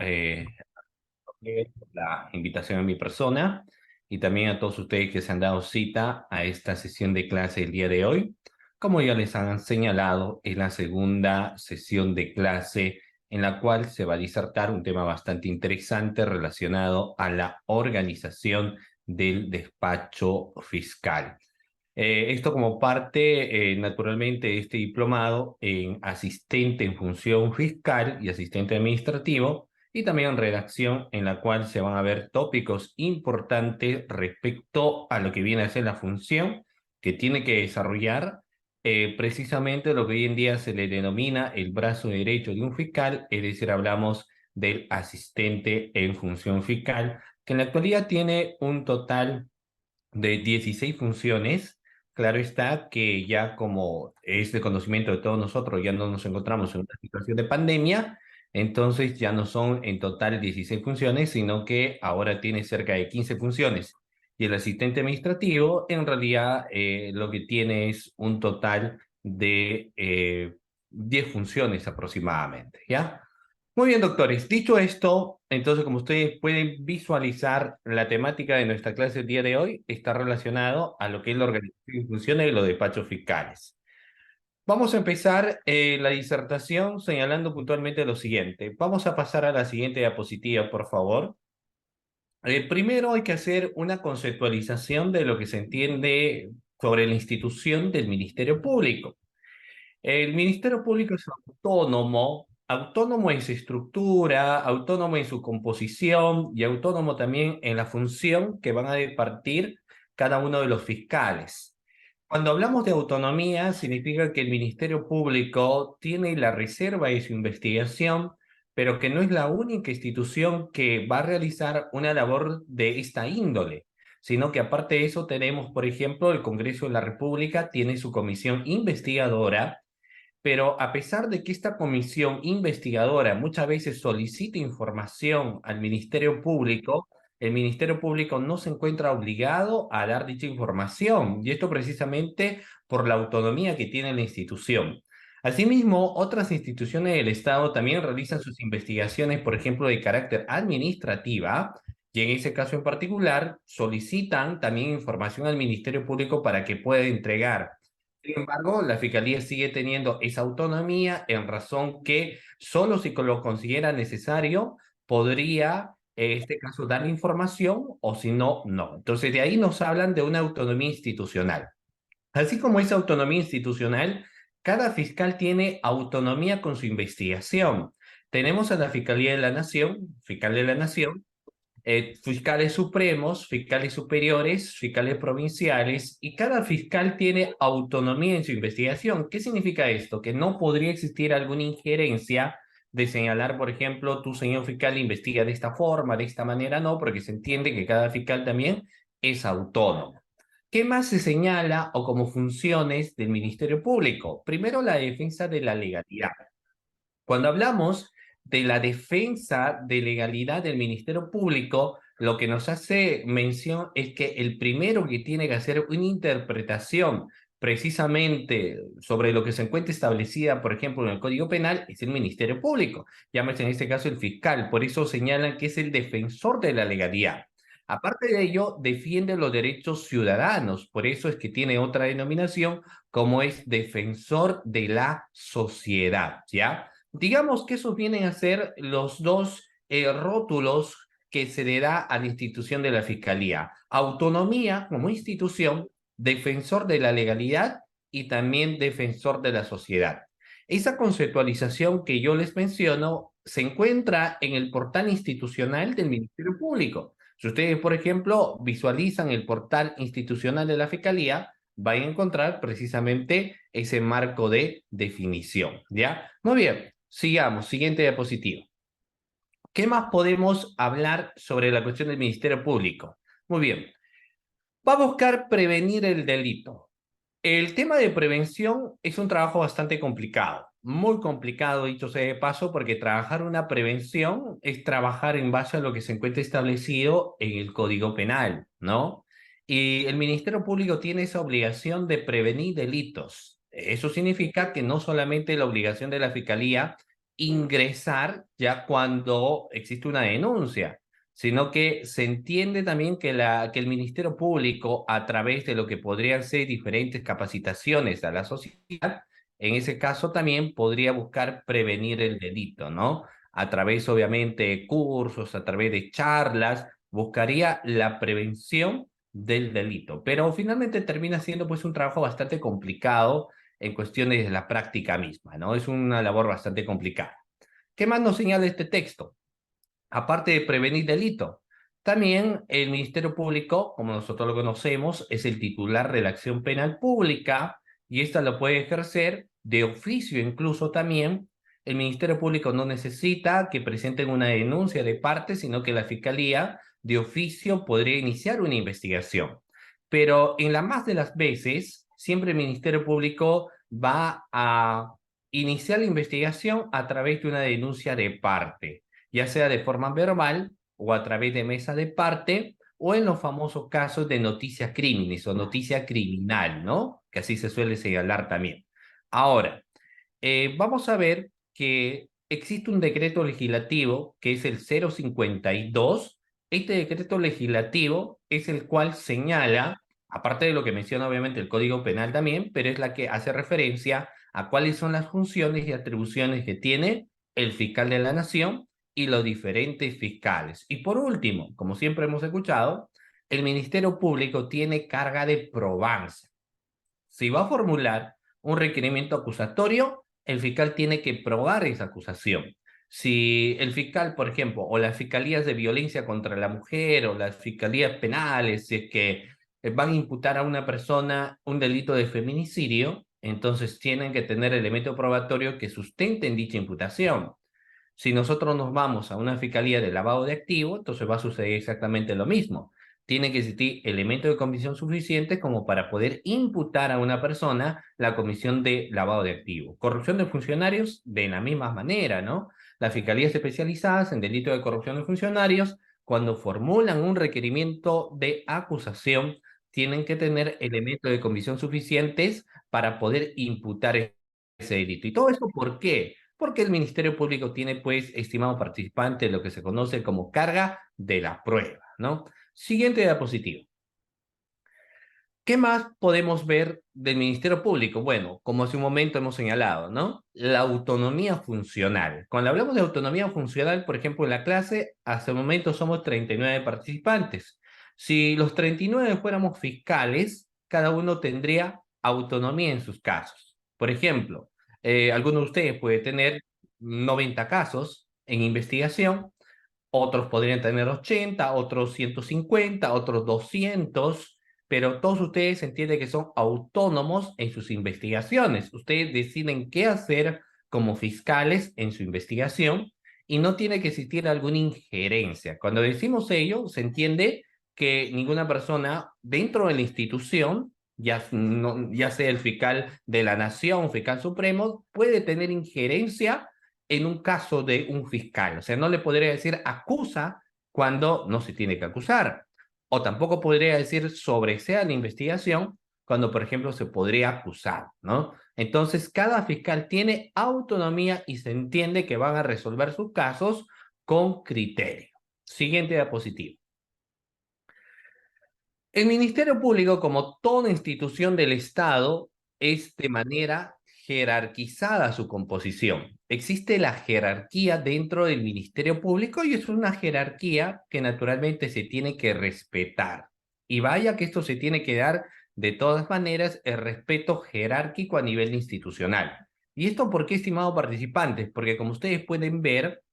eh, la invitación a mi persona y también a todos ustedes que se han dado cita a esta sesión de clase el día de hoy. Como ya les han señalado, es la segunda sesión de clase en la cual se va a disertar un tema bastante interesante relacionado a la organización del despacho fiscal. Esto como parte, naturalmente, de este diplomado en asistente en función fiscal y asistente administrativo, y también en redacción, en la cual se van a ver tópicos importantes respecto a lo que viene a ser la función que tiene que desarrollar precisamente lo que hoy en día se le denomina el brazo derecho de un fiscal, es decir, hablamos del asistente en función fiscal, que en la actualidad tiene un total de 16 funciones. Claro está que ya como es de conocimiento de todos nosotros, ya no nos encontramos en una situación de pandemia, entonces ya no son en total 16 funciones, sino que ahora tiene cerca de 15 funciones. Y el asistente administrativo en realidad lo que tiene es un total de 10 funciones aproximadamente, ¿ya? Muy bien, doctores. Dicho esto, entonces, como ustedes pueden visualizar, la temática de nuestra clase el día de hoy está relacionado a lo que es la organización y funciones de los despachos fiscales. Vamos a empezar la disertación señalando puntualmente lo siguiente. Vamos a pasar a la siguiente diapositiva, por favor. Primero hay que hacer una conceptualización de lo que se entiende sobre la institución del Ministerio Público. El Ministerio Público es autónomo, autónomo en su estructura, autónomo en su composición y autónomo también en la función que van a departir cada uno de los fiscales. Cuando hablamos de autonomía, significa que el Ministerio Público tiene la reserva de su investigación, pero que no es la única institución que va a realizar una labor de esta índole, sino que aparte de eso tenemos, por ejemplo, el Congreso de la República tiene su comisión investigadora, pero a pesar de que esta comisión investigadora muchas veces solicita información al Ministerio Público, el Ministerio Público no se encuentra obligado a dar dicha información, y esto precisamente por la autonomía que tiene la institución. Asimismo, otras instituciones del Estado también realizan sus investigaciones, por ejemplo, de carácter administrativa, y en ese caso en particular solicitan también información al Ministerio Público para que pueda entregar. Sin embargo, la Fiscalía sigue teniendo esa autonomía en razón que solo si lo considera necesario podría, en este caso, dar información o si no, no. Entonces, de ahí nos hablan de una autonomía institucional. Así como esa autonomía institucional, cada fiscal tiene autonomía con su investigación. Tenemos a la Fiscalía de la Nación, fiscal de la Nación, fiscales supremos, fiscales superiores, fiscales provinciales, y cada fiscal tiene autonomía en su investigación. ¿Qué significa esto? Que no podría existir alguna injerencia de señalar, por ejemplo, tu señor fiscal investiga de esta forma, de esta manera, no, porque se entiende que cada fiscal también es autónomo. ¿Qué más se señala o como funciones del Ministerio Público? Primero, la defensa de la legalidad. Cuando hablamos de la defensa de legalidad del Ministerio Público, lo que nos hace mención es que el primero que tiene que hacer una interpretación precisamente sobre lo que se encuentra establecida, por ejemplo, en el Código Penal, es el Ministerio Público, llámese en este caso el fiscal, por eso señalan que es el defensor de la legalidad. Aparte de ello, defiende los derechos ciudadanos, por eso es que tiene otra denominación como es defensor de la sociedad, ¿ya? Digamos que esos vienen a ser los dos rótulos que se le da a la institución de la Fiscalía. Autonomía como institución, defensor de la legalidad y también defensor de la sociedad. Esa conceptualización que yo les menciono se encuentra en el portal institucional del Ministerio Público. Si ustedes, por ejemplo, visualizan el portal institucional de la Fiscalía, van a encontrar precisamente ese marco de definición, ¿ya? Muy bien, sigamos, siguiente diapositiva. ¿Qué más podemos hablar sobre la cuestión del Ministerio Público? Muy bien, va a buscar prevenir el delito. El tema de prevención es un trabajo bastante complicado, muy complicado, dicho sea de paso, porque trabajar una prevención es trabajar en base a lo que se encuentra establecido en el Código Penal, ¿no? Y el Ministerio Público tiene esa obligación de prevenir delitos. Eso significa que no solamente la obligación de la Fiscalía ingresar ya cuando existe una denuncia, sino que se entiende también que el Ministerio Público, a través de lo que podrían ser diferentes capacitaciones a la sociedad, en ese caso también podría buscar prevenir el delito, ¿no? A través, obviamente, de cursos, a través de charlas, buscaría la prevención del delito. Pero finalmente termina siendo pues un trabajo bastante complicado en cuestiones de la práctica misma, ¿no? Es una labor bastante complicada. ¿Qué más nos señala este texto? Aparte de prevenir delito, también el Ministerio Público, como nosotros lo conocemos, es el titular de la acción penal pública y esta lo puede ejercer de oficio incluso también. El Ministerio Público no necesita que presenten una denuncia de parte, sino que la Fiscalía de oficio podría iniciar una investigación. Pero en la más de las veces, siempre el Ministerio Público va a iniciar la investigación a través de una denuncia de parte, ya sea de forma verbal o a través de mesa de parte, o en los famosos casos de noticia criminis o noticia criminal, ¿no? Que así se suele señalar también. Ahora, vamos a ver que existe un decreto legislativo que es el 052. Este decreto legislativo es el cual señala, aparte de lo que menciona obviamente el Código Penal también, pero es la que hace referencia a cuáles son las funciones y atribuciones que tiene el fiscal de la nación y los diferentes fiscales. Y por último, como siempre hemos escuchado, el Ministerio Público tiene carga de probanza. Si va a formular un requerimiento acusatorio, el fiscal tiene que probar esa acusación. Si el fiscal, por ejemplo, o las fiscalías de violencia contra la mujer o las fiscalías penales, si es que van a imputar a una persona un delito de feminicidio, entonces tienen que tener elementos probatorios que sustenten dicha imputación. Si nosotros nos vamos a una fiscalía de lavado de activos, entonces va a suceder exactamente lo mismo. Tiene que existir elementos de comisión suficientes como para poder imputar a una persona la comisión de lavado de activos. Corrupción de funcionarios, de la misma manera, ¿no? Las fiscalías especializadas en delitos de corrupción de funcionarios, cuando formulan un requerimiento de acusación, tienen que tener elementos de comisión suficientes para poder imputar ese delito. ¿Y todo esto por qué? Porque el Ministerio Público tiene, pues, estimado participante, lo que se conoce como carga de la prueba, ¿no? Siguiente diapositiva. ¿Qué más podemos ver del Ministerio Público? Bueno, como hace un momento hemos señalado, ¿no? La autonomía funcional. Cuando hablamos de autonomía funcional, por ejemplo, en la clase, hasta el momento somos 39 participantes. Si los 39 fuéramos fiscales, cada uno tendría autonomía en sus casos. Por ejemplo, alguno de ustedes puede tener 90 casos en investigación, otros podrían tener 80, otros 150, otros 200, pero todos ustedes entienden que son autónomos en sus investigaciones. Ustedes deciden qué hacer como fiscales en su investigación y no tiene que existir alguna injerencia. Cuando decimos ello, se entiende que ninguna persona dentro de la institución, ya, no, ya sea el fiscal de la nación, fiscal supremo, puede tener injerencia en un caso de un fiscal. O sea, no le podría decir acusa cuando no se tiene que acusar. O tampoco podría decir sobresea la investigación cuando, por ejemplo, se podría acusar, ¿no? Entonces, cada fiscal tiene autonomía y se entiende que van a resolver sus casos con criterio. Siguiente diapositiva. El Ministerio Público, como toda institución del Estado, es de manera jerarquizada su composición. Existe la jerarquía dentro del Ministerio Público y es una jerarquía que naturalmente se tiene que respetar. Y vaya que esto se tiene que dar de todas maneras el respeto jerárquico a nivel institucional. ¿Y esto por qué, estimados participantes? Porque como ustedes pueden ver,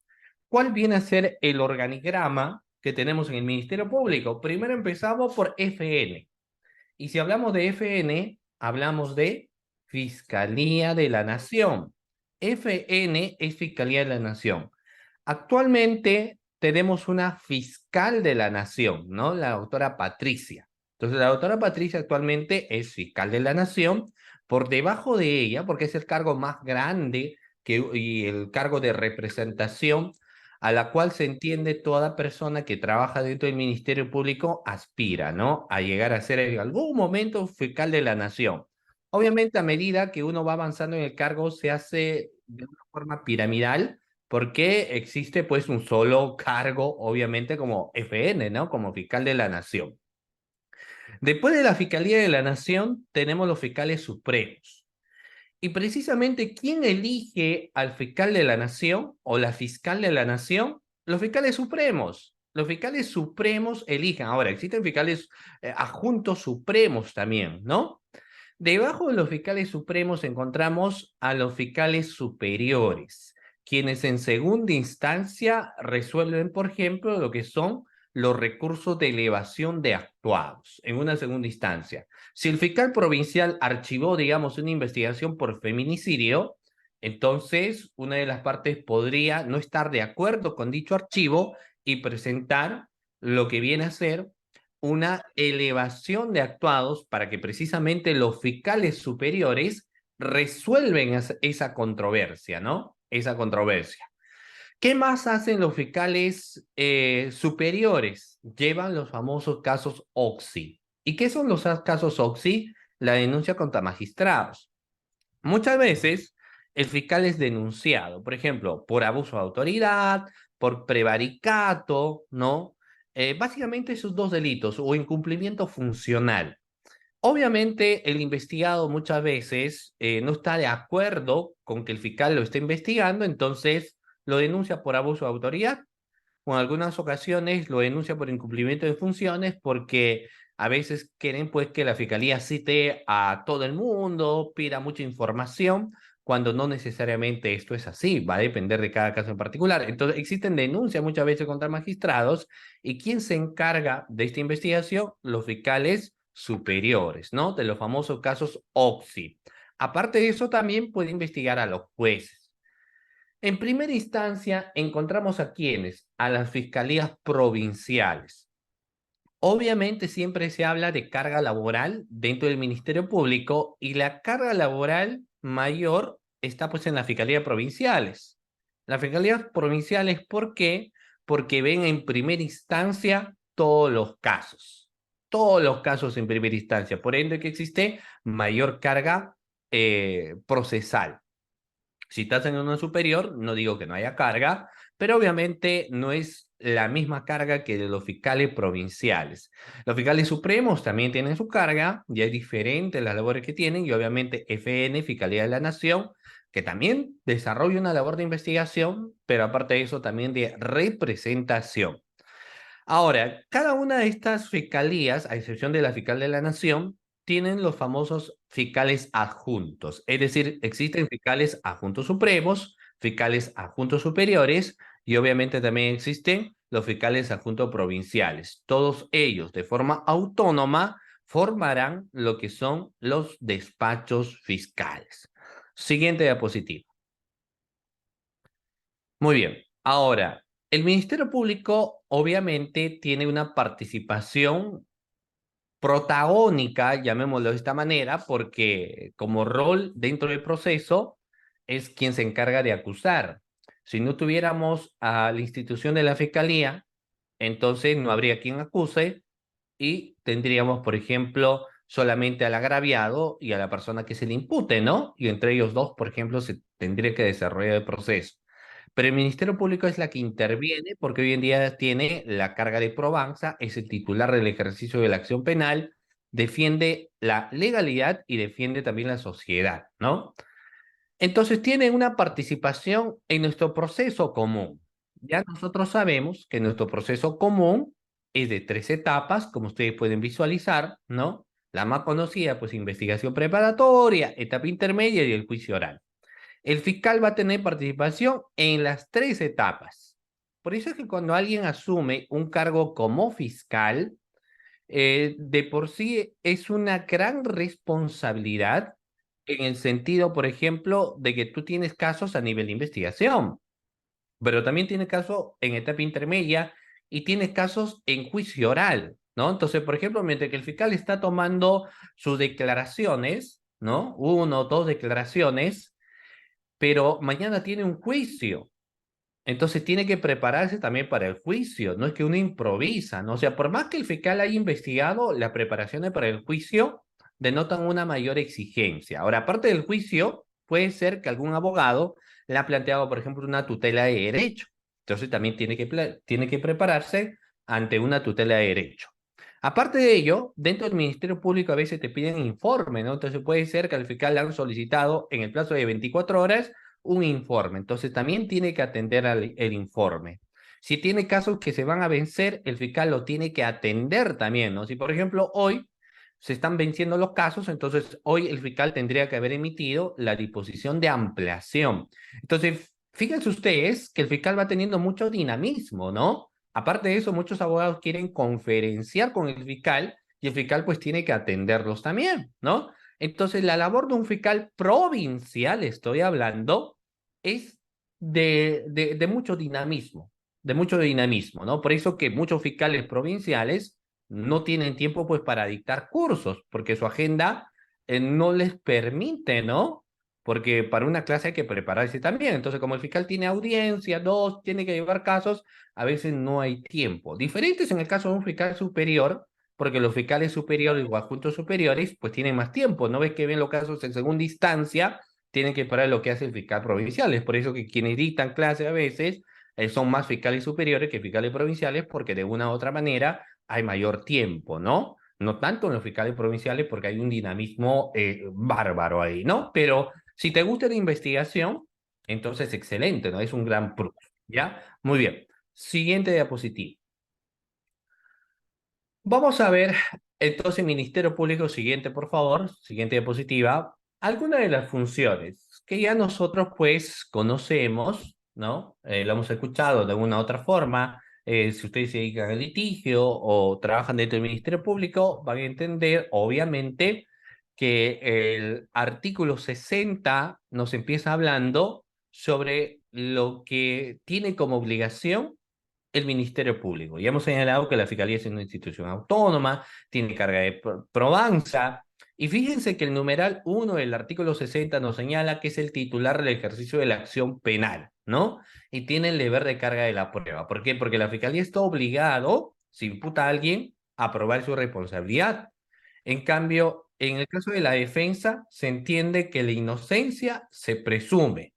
¿cuál viene a ser el organigrama que tenemos en el Ministerio Público? Primero empezamos por FN. Y si hablamos de FN, hablamos de Fiscalía de la Nación. FN es Fiscalía de la Nación. Actualmente tenemos una fiscal de la Nación, ¿no? La doctora Patricia. Entonces, la doctora Patricia actualmente es fiscal de la Nación. Por debajo de ella, porque es el cargo más grande y el cargo de representación a la cual se entiende toda persona que trabaja dentro del Ministerio Público aspira, ¿no? A llegar a ser en algún momento fiscal de la nación. Obviamente, a medida que uno va avanzando en el cargo, se hace de una forma piramidal, porque existe pues un solo cargo, obviamente, como FN, ¿no? Como fiscal de la nación. Después de la Fiscalía de la Nación, tenemos los fiscales supremos. Y precisamente, ¿quién elige al fiscal de la nación o la fiscal de la nación? Los fiscales supremos. Los fiscales supremos eligen. Ahora, existen fiscales adjuntos supremos también, ¿no? Debajo de los fiscales supremos encontramos a los fiscales superiores, quienes en segunda instancia resuelven, por ejemplo, lo que son los recursos de elevación de actuados en una segunda instancia. Si el fiscal provincial archivó, digamos, una investigación por feminicidio, entonces una de las partes podría no estar de acuerdo con dicho archivo y presentar lo que viene a ser una elevación de actuados para que precisamente los fiscales superiores resuelven esa controversia, ¿no? Esa controversia. ¿Qué más hacen los fiscales superiores? Llevan los famosos casos OXI. ¿Y qué son los casos OXI? La denuncia contra magistrados. Muchas veces el fiscal es denunciado, por ejemplo, por abuso de autoridad, por prevaricato, ¿no? Básicamente esos dos delitos o incumplimiento funcional. Obviamente el investigado muchas veces no está de acuerdo con que el fiscal lo esté investigando, entonces lo denuncia por abuso de autoridad, o en algunas ocasiones lo denuncia por incumplimiento de funciones, porque a veces quieren pues que la fiscalía cite a todo el mundo, pida mucha información, cuando no necesariamente esto es así, va a depender de cada caso en particular. Entonces existen denuncias muchas veces contra magistrados, y ¿quién se encarga de esta investigación? Los fiscales superiores, ¿no? De los famosos casos OXI. Aparte de eso, también puede investigar a los jueces. En primera instancia, encontramos a quienes, a las fiscalías provinciales. Obviamente siempre se habla de carga laboral dentro del Ministerio Público, y la carga laboral mayor está pues en las fiscalías provinciales. Las fiscalías provinciales, ¿por qué? Porque ven en primera instancia todos los casos en primera instancia, por ende que existe mayor carga procesal. Si estás en una superior, no digo que no haya carga, pero obviamente no es la misma carga que de los fiscales provinciales. Los fiscales supremos también tienen su carga, y es diferente las labores que tienen, y obviamente FN, Fiscalía de la Nación, que también desarrolla una labor de investigación, pero aparte de eso también de representación. Ahora, cada una de estas fiscalías, a excepción de la Fiscal de la Nación, tienen los famosos fiscales adjuntos. Es decir, existen fiscales adjuntos supremos, fiscales adjuntos superiores, y obviamente también existen los fiscales adjuntos provinciales. Todos ellos, de forma autónoma, formarán lo que son los despachos fiscales. Siguiente diapositiva. Muy bien. Ahora, el Ministerio Público obviamente tiene una participación protagónica, llamémoslo de esta manera, porque como rol dentro del proceso es quien se encarga de acusar. Si no tuviéramos a la institución de la Fiscalía, entonces no habría quien acuse, y tendríamos, por ejemplo, solamente al agraviado y a la persona que se le impute, ¿no? Y entre ellos dos, por ejemplo, se tendría que desarrollar el proceso. Pero el Ministerio Público es la que interviene, porque hoy en día tiene la carga de probanza, es el titular del ejercicio de la acción penal, defiende la legalidad y defiende también la sociedad, ¿no? Entonces tiene una participación en nuestro proceso común. Ya nosotros sabemos que nuestro proceso común es de 3 etapas, como ustedes pueden visualizar, ¿no? La más conocida, pues investigación preparatoria, etapa intermedia y el juicio oral. El fiscal va a tener participación en las 3 etapas. Por eso es que cuando alguien asume un cargo como fiscal, de por sí es una gran responsabilidad, en el sentido, por ejemplo, de que tú tienes casos a nivel de investigación, pero también tienes casos en etapa intermedia y tienes casos en juicio oral, ¿no? Entonces, por ejemplo, mientras que el fiscal está tomando sus declaraciones, ¿no? 1 o 2 declaraciones, pero mañana tiene un juicio. Entonces tiene que prepararse también para el juicio, no es que uno improvisa, ¿no? O sea, por más que el fiscal haya investigado, la preparación para el juicio denotan una mayor exigencia. Ahora, aparte del juicio, puede ser que algún abogado le ha planteado, por ejemplo, una tutela de derecho. Entonces también tiene que prepararse ante una tutela de derecho. Aparte de ello, dentro del Ministerio Público a veces te piden informe, ¿no? Entonces puede ser que al fiscal le han solicitado en el plazo de 24 horas un informe. Entonces también tiene que atender el informe. Si tiene casos que se van a vencer, el fiscal lo tiene que atender también, ¿no? Si, por ejemplo, hoy se están venciendo los casos, entonces hoy el fiscal tendría que haber emitido la disposición de ampliación. Entonces, fíjense ustedes que el fiscal va teniendo mucho dinamismo, ¿no? Aparte de eso, muchos abogados quieren conferenciar con el fiscal y el fiscal pues tiene que atenderlos también, ¿no? Entonces, la labor de un fiscal provincial, estoy hablando, es de mucho dinamismo, ¿no? Por eso que muchos fiscales provinciales no tienen tiempo pues para dictar cursos, porque su agenda no les permite, ¿no? Porque para una clase hay que prepararse también. Entonces, como el fiscal tiene audiencia, dos, tiene que llevar casos, a veces no hay tiempo. Diferentes en el caso de un fiscal superior, porque los fiscales superiores o adjuntos superiores, pues tienen más tiempo. ¿No ves que ven los casos en segunda instancia? Tienen que parar lo que hace el fiscal provincial. Es por eso que quienes dictan clase a veces son más fiscales superiores que fiscales provinciales, porque de una u otra manera hay mayor tiempo, ¿no? No tanto en los fiscales provinciales porque hay un dinamismo bárbaro ahí, ¿no? Pero si te gusta la investigación, entonces excelente, ¿no? Es un gran plus, ¿ya? Muy bien. Siguiente diapositiva. Vamos a ver, entonces, Ministerio Público, siguiente, por favor, siguiente diapositiva. Algunas de las funciones que ya nosotros, pues, conocemos, ¿no? Lo hemos escuchado de una u otra forma. Si ustedes se dedican al litigio o trabajan dentro del Ministerio Público, van a entender, obviamente, que el artículo 60 nos empieza hablando sobre lo que tiene como obligación el Ministerio Público. Ya hemos señalado que la Fiscalía es una institución autónoma, tiene carga de probanza, y fíjense que el numeral 1 del artículo 60 nos señala que es el titular del ejercicio de la acción penal, ¿no? Y tiene el deber de carga de la prueba. ¿Por qué? Porque la Fiscalía está obligado, si imputa a alguien, a probar su responsabilidad. En cambio, en el caso de la defensa, se entiende que la inocencia se presume,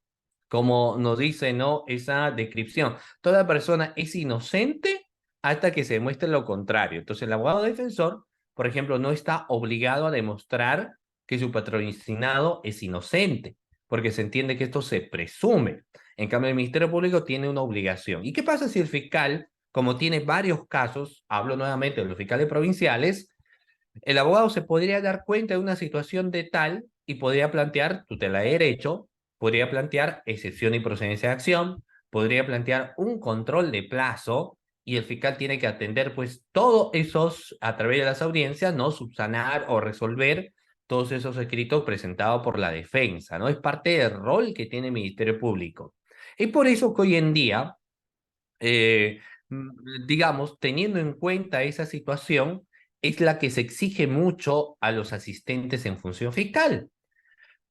como nos dice, ¿no? Esa descripción. Toda persona es inocente hasta que se demuestre lo contrario. Entonces, el abogado defensor, por ejemplo, no está obligado a demostrar que su patrocinado es inocente, porque se entiende que esto se presume. En cambio, el Ministerio Público tiene una obligación. ¿Y qué pasa si el fiscal, como tiene varios casos, hablo nuevamente de los fiscales provinciales, el abogado se podría dar cuenta de una situación de tal y podría plantear tutela de derecho, podría plantear excepción y procedencia de acción, podría plantear un control de plazo y el fiscal tiene que atender pues todos esos a través de las audiencias, ¿no? Subsanar o resolver todos esos escritos presentados por la defensa, ¿no? Es parte del rol que tiene el Ministerio Público. Y por eso que hoy en día eh, digamos, teniendo en cuenta esa situación, es la que se exige mucho a los asistentes en función fiscal,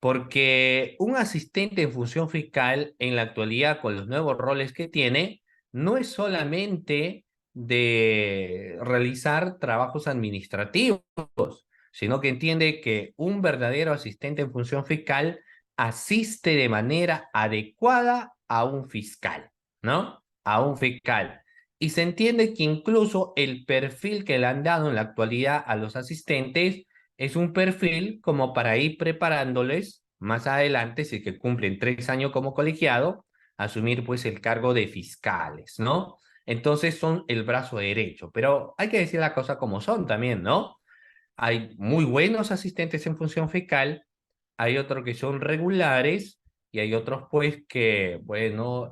porque un asistente en función fiscal en la actualidad, con los nuevos roles que tiene, no es solamente de realizar trabajos administrativos, sino que entiende que un verdadero asistente en función fiscal asiste de manera adecuada a un fiscal, ¿no? A un fiscal. Y se entiende que incluso el perfil que le han dado en la actualidad a los asistentes es un perfil como para ir preparándoles más adelante, si que cumplen 3 años como colegiado, asumir pues el cargo de fiscales, ¿no? Entonces son el brazo derecho, pero hay que decir las cosas como son también, ¿no? Hay muy buenos asistentes en función fiscal, hay otros que son regulares y hay otros pues que, bueno,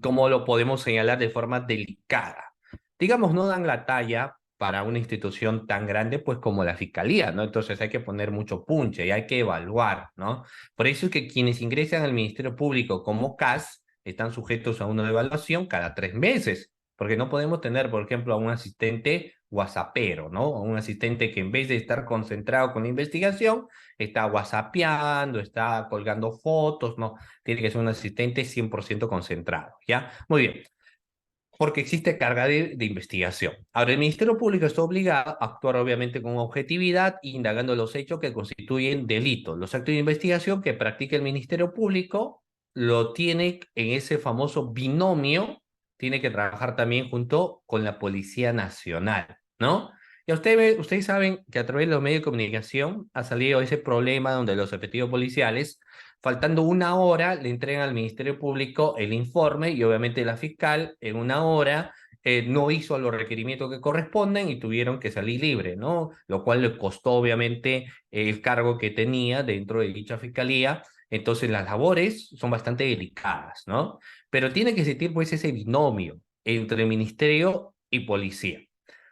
¿cómo lo podemos señalar de forma delicada? Digamos, no dan la talla para una institución tan grande pues como la Fiscalía, ¿no? Entonces hay que poner mucho punche y hay que evaluar, ¿no? Por eso es que quienes ingresan al Ministerio Público como CAS están sujetos a una evaluación cada 3 meses, porque no podemos tener, por ejemplo, a un asistente whatsappero, ¿no? A un asistente que en vez de estar concentrado con la investigación, está whatsappeando, está colgando fotos, ¿no? Tiene que ser un asistente 100% concentrado, ¿ya? Muy bien. porque existe carga de investigación. Ahora, el Ministerio Público está obligado a actuar obviamente con objetividad, indagando los hechos que constituyen delitos. Los actos de investigación que practica el Ministerio Público lo tiene en ese famoso binomio, tiene que trabajar también junto con la Policía Nacional, ¿no? Y ustedes saben que a través de los medios de comunicación ha salido ese problema donde los efectivos policiales, faltando una hora, le entregan al Ministerio Público el informe y obviamente la fiscal en una hora no hizo los requerimientos que corresponden y tuvieron que salir libre, ¿no? Lo cual le costó obviamente el cargo que tenía dentro de dicha fiscalía. Entonces las labores son bastante delicadas, ¿no? Pero tiene que existir pues ese binomio entre ministerio y policía.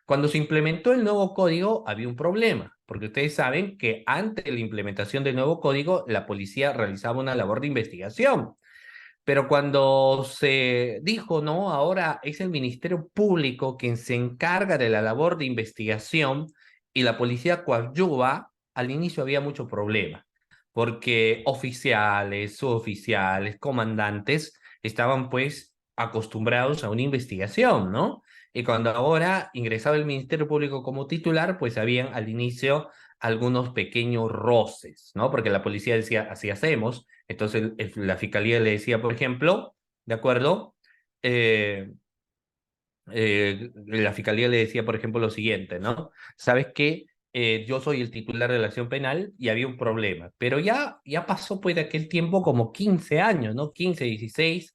Cuando se implementó el nuevo código había un problema, porque ustedes saben que antes de la implementación del nuevo código, la policía realizaba una labor de investigación. Pero cuando se dijo, no, ahora es el Ministerio Público quien se encarga de la labor de investigación y la policía coadyuva, al inicio había mucho problema, porque oficiales, suboficiales, comandantes estaban pues acostumbrados a una investigación, ¿no? Y cuando ahora ingresaba el Ministerio Público como titular, pues habían al inicio algunos pequeños roces, ¿no? Porque la policía decía, así hacemos, entonces la fiscalía le decía, por ejemplo, ¿de acuerdo? Eh, la fiscalía le decía, por ejemplo, lo siguiente, ¿no? ¿Sabes qué? Yo soy el titular de la acción penal y había un problema, pero ya pasó pues de aquel tiempo como 15 años, ¿no? 15, 16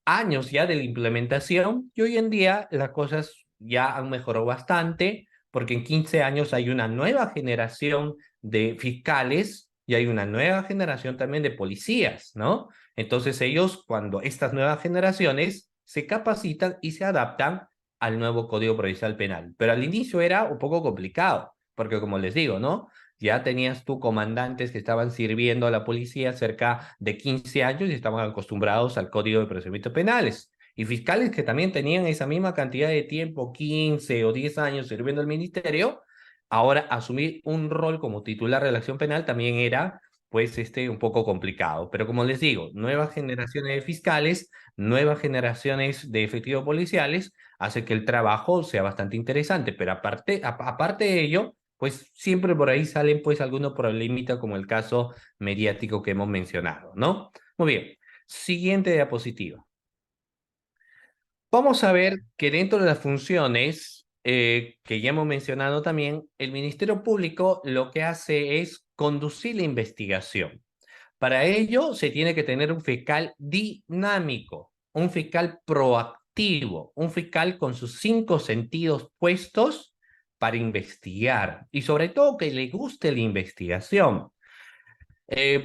años ya de la implementación y hoy en día las cosas ya han mejorado bastante porque en 15 años hay una nueva generación de fiscales y hay una nueva generación también de policías, ¿no? Entonces ellos, cuando estas nuevas generaciones se capacitan y se adaptan al nuevo Código Procesal Penal. Pero al inicio era un poco complicado, porque como les digo, ¿no? Ya tenías tú comandantes que estaban sirviendo a la policía cerca de 15 años y estaban acostumbrados al Código de Procedimientos Penales. Y fiscales que también tenían esa misma cantidad de tiempo, 15 o 10 años sirviendo al ministerio, ahora asumir un rol como titular de la acción penal también era pues un poco complicado. Pero como les digo, nuevas generaciones de fiscales, nuevas generaciones de efectivos policiales, hace que el trabajo sea bastante interesante. Pero aparte de ello, pues siempre por ahí salen pues algunos problemitas como el caso mediático que hemos mencionado, ¿no? Muy bien, siguiente diapositiva. Vamos a ver que dentro de las funciones que ya hemos mencionado también, el Ministerio Público lo que hace es conducir la investigación. Para ello se tiene que tener un fiscal dinámico, un fiscal proactivo, un fiscal con sus 5 sentidos puestos para investigar y sobre todo que le guste la investigación.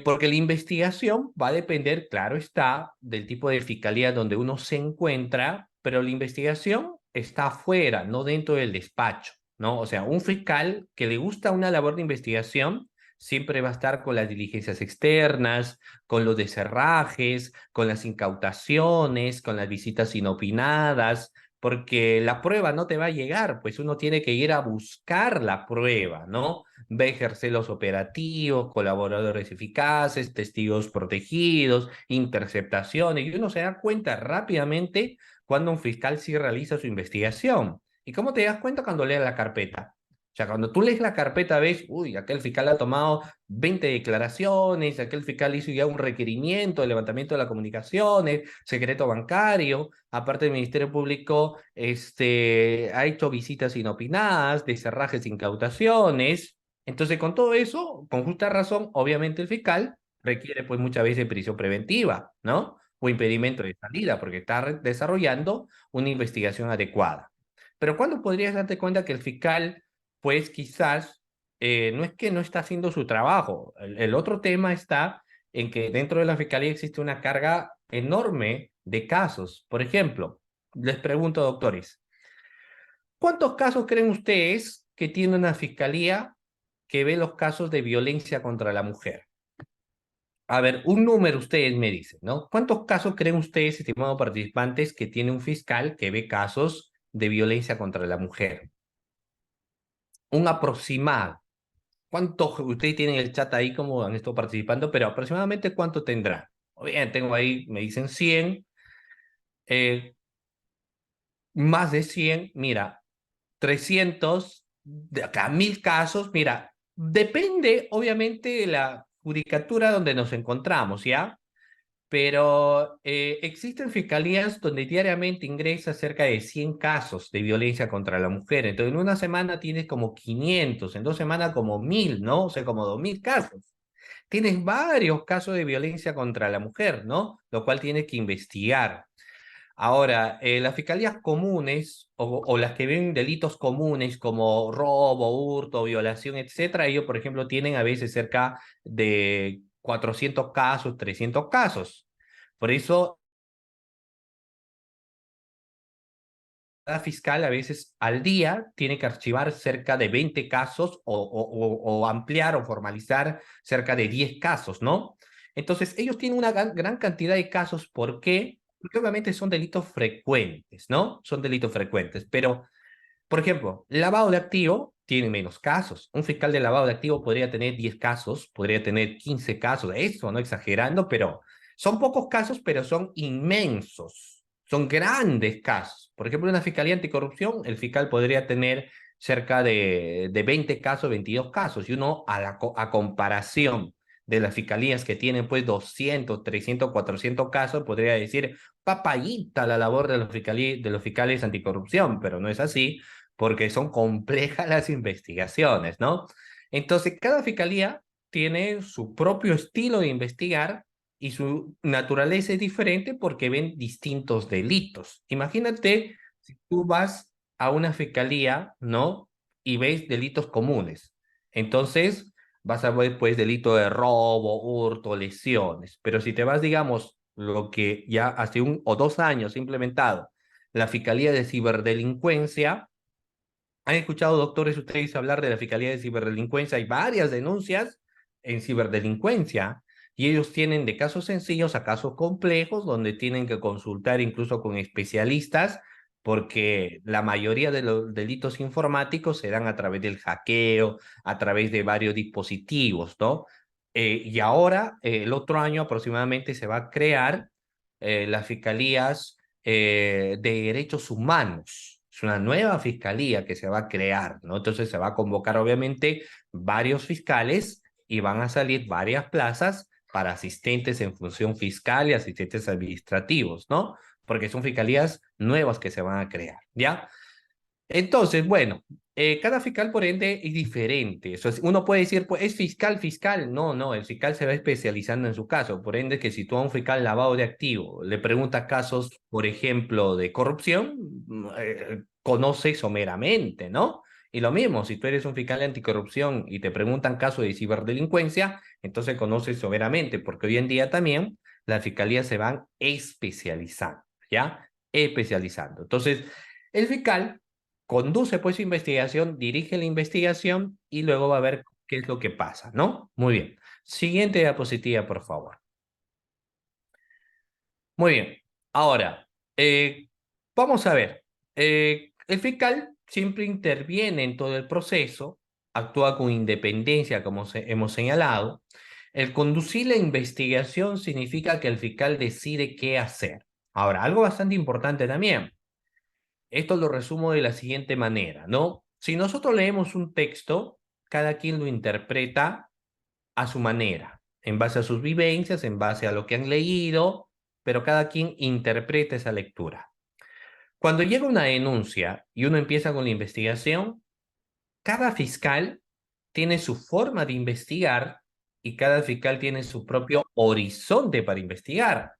Porque la investigación va a depender, claro está, del tipo de fiscalía donde uno se encuentra, pero la investigación está afuera, no dentro del despacho, ¿no? O sea, un fiscal que le gusta una labor de investigación siempre va a estar con las diligencias externas, con los deserrajes, con las incautaciones, con las visitas inopinadas, porque la prueba no te va a llegar, pues uno tiene que ir a buscar la prueba, ¿no? Va a ejercer los operativos, colaboradores eficaces, testigos protegidos, interceptaciones, y uno se da cuenta rápidamente cuando un fiscal sí realiza su investigación. ¿Y cómo te das cuenta cuando lees la carpeta? O sea, cuando tú lees la carpeta ves, uy, aquel fiscal ha tomado 20 declaraciones, aquel fiscal hizo ya un requerimiento de levantamiento de las comunicaciones, secreto bancario, aparte del Ministerio Público, ha hecho visitas inopinadas, deserrajes, incautaciones, entonces, con todo eso, con justa razón, obviamente el fiscal requiere pues muchas veces prisión preventiva, ¿no? O impedimento de salida, porque está desarrollando una investigación adecuada. Pero ¿cuándo podrías darte cuenta que el fiscal, pues quizás, no es que no está haciendo su trabajo? El otro tema está en que dentro de la fiscalía existe una carga enorme de casos. Por ejemplo, les pregunto, doctores, ¿cuántos casos creen ustedes que tiene una fiscalía que ve los casos de violencia contra la mujer? A ver, un número ustedes me dicen, ¿no? ¿Cuántos casos creen ustedes, estimados participantes, que tiene un fiscal que ve casos de violencia contra la mujer? Un aproximado. ¿Cuántos ustedes tienen el chat ahí como han estado participando? Pero aproximadamente ¿cuánto tendrá? Bien, tengo ahí, me dicen 100. más de 100, mira, 300, de acá 1000 casos, mira, depende obviamente de la judicatura donde nos encontramos, ¿ya? Pero existen fiscalías donde diariamente ingresa cerca de 100 casos de violencia contra la mujer. Entonces, en una semana tienes como 500, en 2 semanas como 1000, ¿no? O sea, como 2000 casos. Tienes varios casos de violencia contra la mujer, ¿no? Lo cual tienes que investigar. Ahora, las fiscalías comunes o las que ven delitos comunes como robo, hurto, violación, etcétera, ellos, por ejemplo, tienen a veces cerca de 400 casos, 300 casos. Por eso, cada fiscal a veces al día tiene que archivar cerca de 20 casos o ampliar o formalizar cerca de 10 casos, ¿no? Entonces, ellos tienen una gran cantidad de casos. ¿Por qué? Porque obviamente son delitos frecuentes, ¿no? Son delitos frecuentes, pero por ejemplo, lavado de activo tiene menos casos. Un fiscal de lavado de activo podría tener 10 casos, podría tener 15 casos, eso, no exagerando, pero son pocos casos, pero son inmensos, son grandes casos. Por ejemplo, en una fiscalía anticorrupción, el fiscal podría tener cerca de 20 casos, 22 casos, y uno a comparación de las fiscalías que tienen pues 200, 300, 400 casos, podría decir, papayita la labor de los fiscales anticorrupción, pero no es así porque son complejas las investigaciones, ¿no? Entonces, cada fiscalía tiene su propio estilo de investigar y su naturaleza es diferente porque ven distintos delitos. Imagínate si tú vas a una fiscalía, ¿no? Y ves delitos comunes. Entonces, vas a ver, pues, delito de robo, hurto, lesiones. Pero si te vas, digamos, lo que ya hace 1 o 2 años implementado, la Fiscalía de Ciberdelincuencia. ¿Han escuchado, doctores, ustedes hablar de la Fiscalía de Ciberdelincuencia? Hay varias denuncias en ciberdelincuencia y ellos tienen de casos sencillos a casos complejos donde tienen que consultar incluso con especialistas porque la mayoría de los delitos informáticos se dan a través del hackeo, a través de varios dispositivos, ¿no? Y ahora, el otro año aproximadamente, se va a crear las fiscalías de derechos humanos. Es una nueva fiscalía que se va a crear, ¿no? Entonces se va a convocar obviamente varios fiscales y van a salir varias plazas para asistentes en función fiscal y asistentes administrativos, ¿no? Porque son fiscalías nuevas que se van a crear, ¿ya? Entonces, bueno, cada fiscal por ende es diferente. Eso es, uno puede decir, pues, ¿es fiscal fiscal? No, no, el fiscal se va especializando en su caso. Por ende, que si tú a un fiscal lavado de activo le preguntas casos, por ejemplo, de corrupción, conoce someramente, ¿no? Y lo mismo, si tú eres un fiscal de anticorrupción y te preguntan casos de ciberdelincuencia, entonces conoces someramente, porque hoy en día también las fiscalías se van especializando, ¿ya? Especializando. Entonces, el fiscal conduce pues su investigación, dirige la investigación y luego va a ver qué es lo que pasa, ¿no? Muy bien. Siguiente diapositiva, por favor. Muy bien. Ahora, vamos a ver. El fiscal siempre interviene en todo el proceso, actúa con independencia, como hemos señalado. El conducir la investigación significa que el fiscal decide qué hacer. Ahora, algo bastante importante también. Esto lo resumo de la siguiente manera, ¿no? Si nosotros leemos un texto, cada quien lo interpreta a su manera, en base a sus vivencias, en base a lo que han leído, pero cada quien interpreta esa lectura. Cuando llega una denuncia y uno empieza con la investigación, cada fiscal tiene su forma de investigar y cada fiscal tiene su propio horizonte para investigar.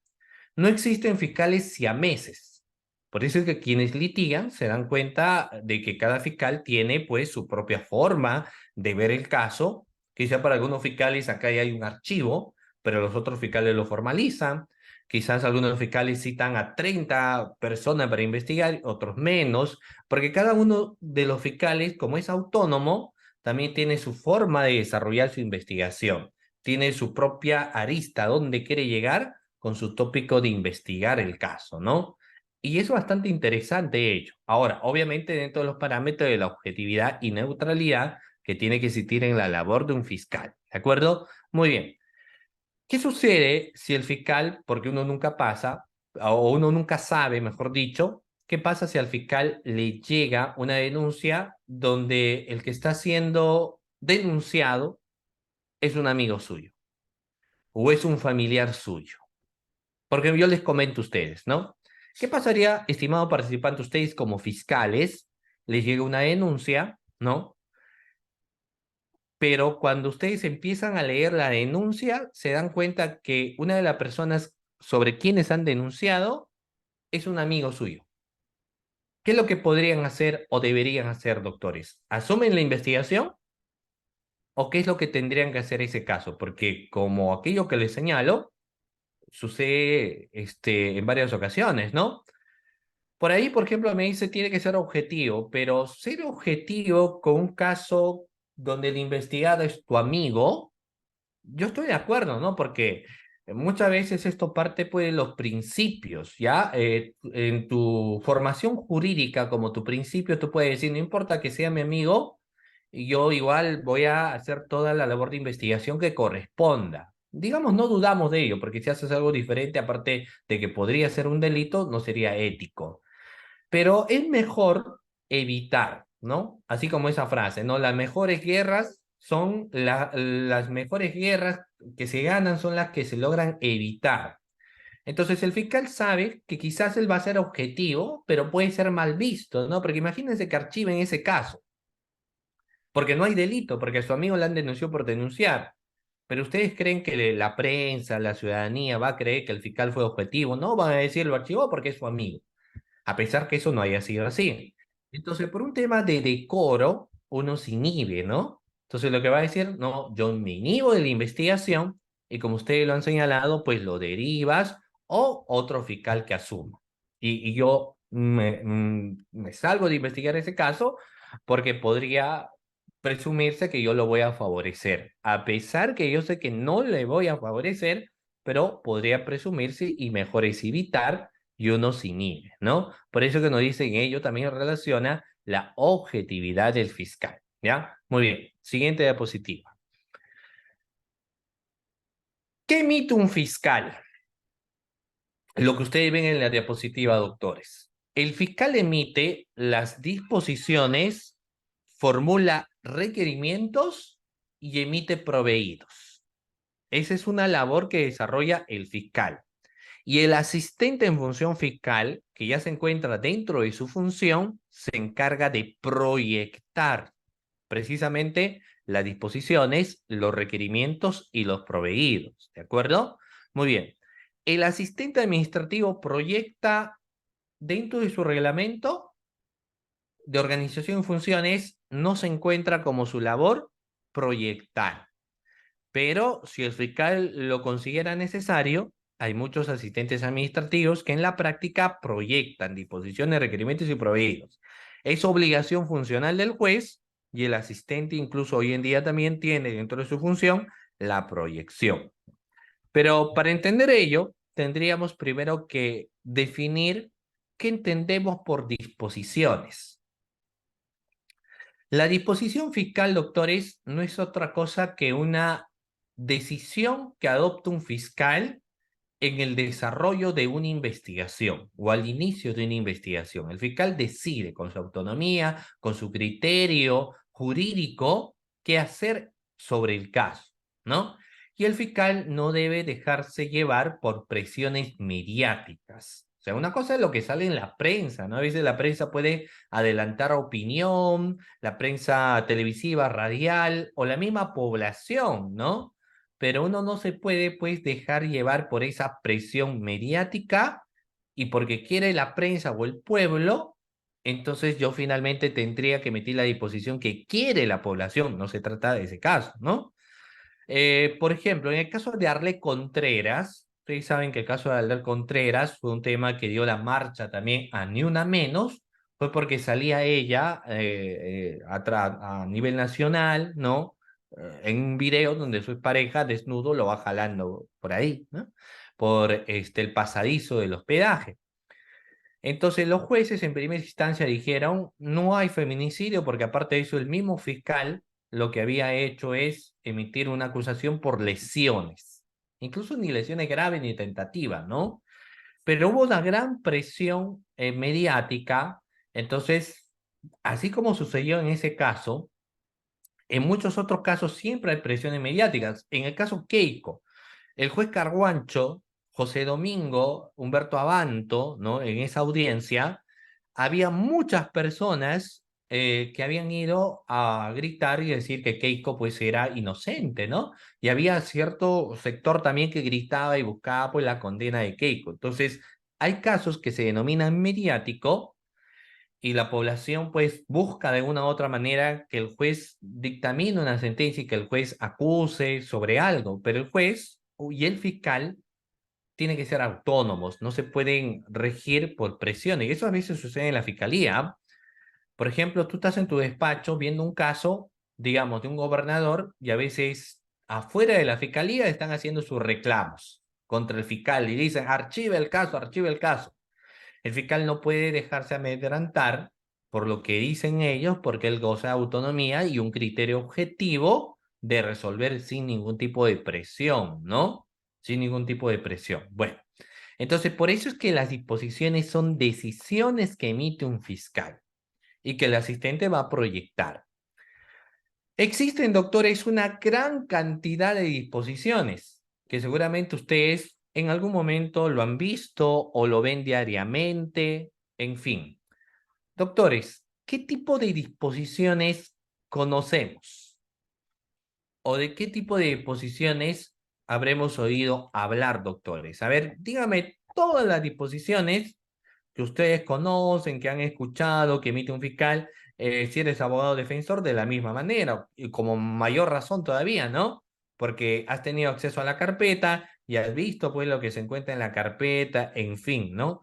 No existen fiscales siameses. Por eso es que quienes litigan se dan cuenta de que cada fiscal tiene pues su propia forma de ver el caso. Quizá para algunos fiscales acá ya hay un archivo, pero los otros fiscales lo formalizan. Quizás algunos fiscales citan a 30 personas para investigar, otros menos, porque cada uno de los fiscales, como es autónomo, también tiene su forma de desarrollar su investigación, tiene su propia arista, donde quiere llegar con su tópico de investigar el caso, ¿no? Y es bastante interesante de hecho. Ahora, obviamente dentro de los parámetros de la objetividad y neutralidad que tiene que existir en la labor de un fiscal, ¿de acuerdo? Muy bien. ¿Qué sucede si el fiscal, porque uno nunca pasa, o uno nunca sabe, mejor dicho, ¿qué pasa si al fiscal le llega una denuncia donde el que está siendo denunciado es un amigo suyo o es un familiar suyo? Porque yo les comento a ustedes, ¿no? ¿Qué pasaría, estimado participante, ustedes como fiscales, les llega una denuncia, ¿no? Pero cuando ustedes empiezan a leer la denuncia, se dan cuenta que una de las personas sobre quienes han denunciado es un amigo suyo. ¿Qué es lo que podrían hacer o deberían hacer, doctores? ¿Asumen la investigación o qué es lo que tendrían que hacer en ese caso? Porque como aquello que les señalo, sucede en varias ocasiones, ¿no? Por ahí, por ejemplo, me dice tiene que ser objetivo, pero ser objetivo con un caso donde el investigado es tu amigo, yo estoy de acuerdo, ¿no? Porque muchas veces esto parte pues de los principios, ¿ya? En tu formación jurídica, como tu principio, tú puedes decir, no importa que sea mi amigo, yo igual voy a hacer toda la labor de investigación que corresponda. Digamos, no dudamos de ello, porque si haces algo diferente, aparte de que podría ser un delito, no sería ético. Pero es mejor evitar, ¿no? Así como esa frase, ¿no? Las mejores guerras son las mejores guerras que se ganan son las que se logran evitar. Entonces el fiscal sabe que quizás él va a ser objetivo, pero puede ser mal visto, ¿no? Porque imagínense que archiven ese caso, porque no hay delito, porque a su amigo le han denunciado por denunciar. Pero ustedes creen que la prensa, la ciudadanía va a creer que el fiscal fue objetivo, no van a decir lo archivó porque es su amigo, a pesar que eso no haya sido así. Entonces, por un tema de decoro, uno se inhibe, ¿no? Entonces, lo que va a decir, no, yo me inhibo de la investigación y como ustedes lo han señalado, pues lo derivas o otro fiscal que asuma. Y yo me salgo de investigar ese caso porque podría presumirse que yo lo voy a favorecer, a pesar que yo sé que no le voy a favorecer, pero podría presumirse y mejor es evitar y uno se inhibe, ¿no? Por eso que nos dicen ello también relaciona la objetividad del fiscal, ¿ya? Muy bien, siguiente diapositiva. ¿Qué emite un fiscal? Lo que ustedes ven en la diapositiva, doctores. El fiscal emite las disposiciones, formula requerimientos y emite proveídos. Esa es una labor que desarrolla el fiscal. Y el asistente en función fiscal, que ya se encuentra dentro de su función, se encarga de proyectar precisamente las disposiciones, los requerimientos y los proveídos. ¿De acuerdo? Muy bien. El asistente administrativo proyecta dentro de su reglamento de organización y funciones, no se encuentra como su labor proyectar. Pero si el fiscal lo considera necesario, hay muchos asistentes administrativos que en la práctica proyectan disposiciones, requerimientos y proveídos. Es obligación funcional del juez y el asistente incluso hoy en día también tiene dentro de su función la proyección. Pero para entender ello, tendríamos primero que definir qué entendemos por disposiciones. La disposición fiscal, doctores, no es otra cosa que una decisión que adopta un fiscal en el desarrollo de una investigación o al inicio de una investigación. El fiscal decide con su autonomía, con su criterio jurídico, qué hacer sobre el caso, ¿no? Y el fiscal no debe dejarse llevar por presiones mediáticas. O sea, una cosa es lo que sale en la prensa, ¿no? A veces la prensa puede adelantar opinión, la prensa televisiva, radial o la misma población, ¿no? Pero uno no se puede pues dejar llevar por esa presión mediática y porque quiere la prensa o el pueblo, entonces yo finalmente tendría que emitir la disposición que quiere la población, no se trata de ese caso, ¿no? Por ejemplo, en el caso de Arle Contreras, ustedes saben que el caso de Arle Contreras fue un tema que dio la marcha también a Ni Una Menos, fue porque salía ella a nivel nacional, ¿no? En un video donde su pareja desnudo lo va jalando por ahí, ¿no? Por el pasadizo del hospedaje. Entonces los jueces en primera instancia dijeron, no hay feminicidio porque aparte de eso el mismo fiscal lo que había hecho es emitir una acusación por lesiones, incluso ni lesiones graves ni tentativas, ¿no? pero hubo una gran presión mediática. Entonces, así como sucedió en ese caso, en muchos otros casos siempre hay presiones mediáticas. En el caso Keiko, el juez Carguancho, José Domingo, Humberto Abanto, ¿no? En esa audiencia, había muchas personas que habían ido a gritar y decir que Keiko pues era inocente, ¿no? Y había cierto sector también que gritaba y buscaba pues la condena de Keiko. Entonces, hay casos que se denominan mediático y la población pues busca de una u otra manera que el juez dictamine una sentencia y que el juez acuse sobre algo, pero el juez y el fiscal tienen que ser autónomos, no se pueden regir por presiones. Y eso a veces sucede en la fiscalía. Por ejemplo, tú estás en tu despacho viendo un caso, digamos, de un gobernador y a veces afuera de la fiscalía están haciendo sus reclamos contra el fiscal y dicen, archive el caso, archive el caso. El fiscal no puede dejarse amedrentar por lo que dicen ellos porque él goza de autonomía y un criterio objetivo de resolver sin ningún tipo de presión, ¿no? Sin ningún tipo de presión. Bueno, entonces por eso es que las disposiciones son decisiones que emite un fiscal y que el asistente va a proyectar. Existen, doctores, una gran cantidad de disposiciones que seguramente ustedes en algún momento lo han visto o lo ven diariamente, en fin. Doctores, ¿qué tipo de disposiciones conocemos? ¿O de qué tipo de disposiciones habremos oído hablar, doctores? A ver, dígame todas las disposiciones que ustedes conocen, que han escuchado, que emite un fiscal, si eres abogado defensor, de la misma manera, y como mayor razón todavía, ¿no? Porque has tenido acceso a la carpeta y has visto pues lo que se encuentra en la carpeta, en fin, ¿no?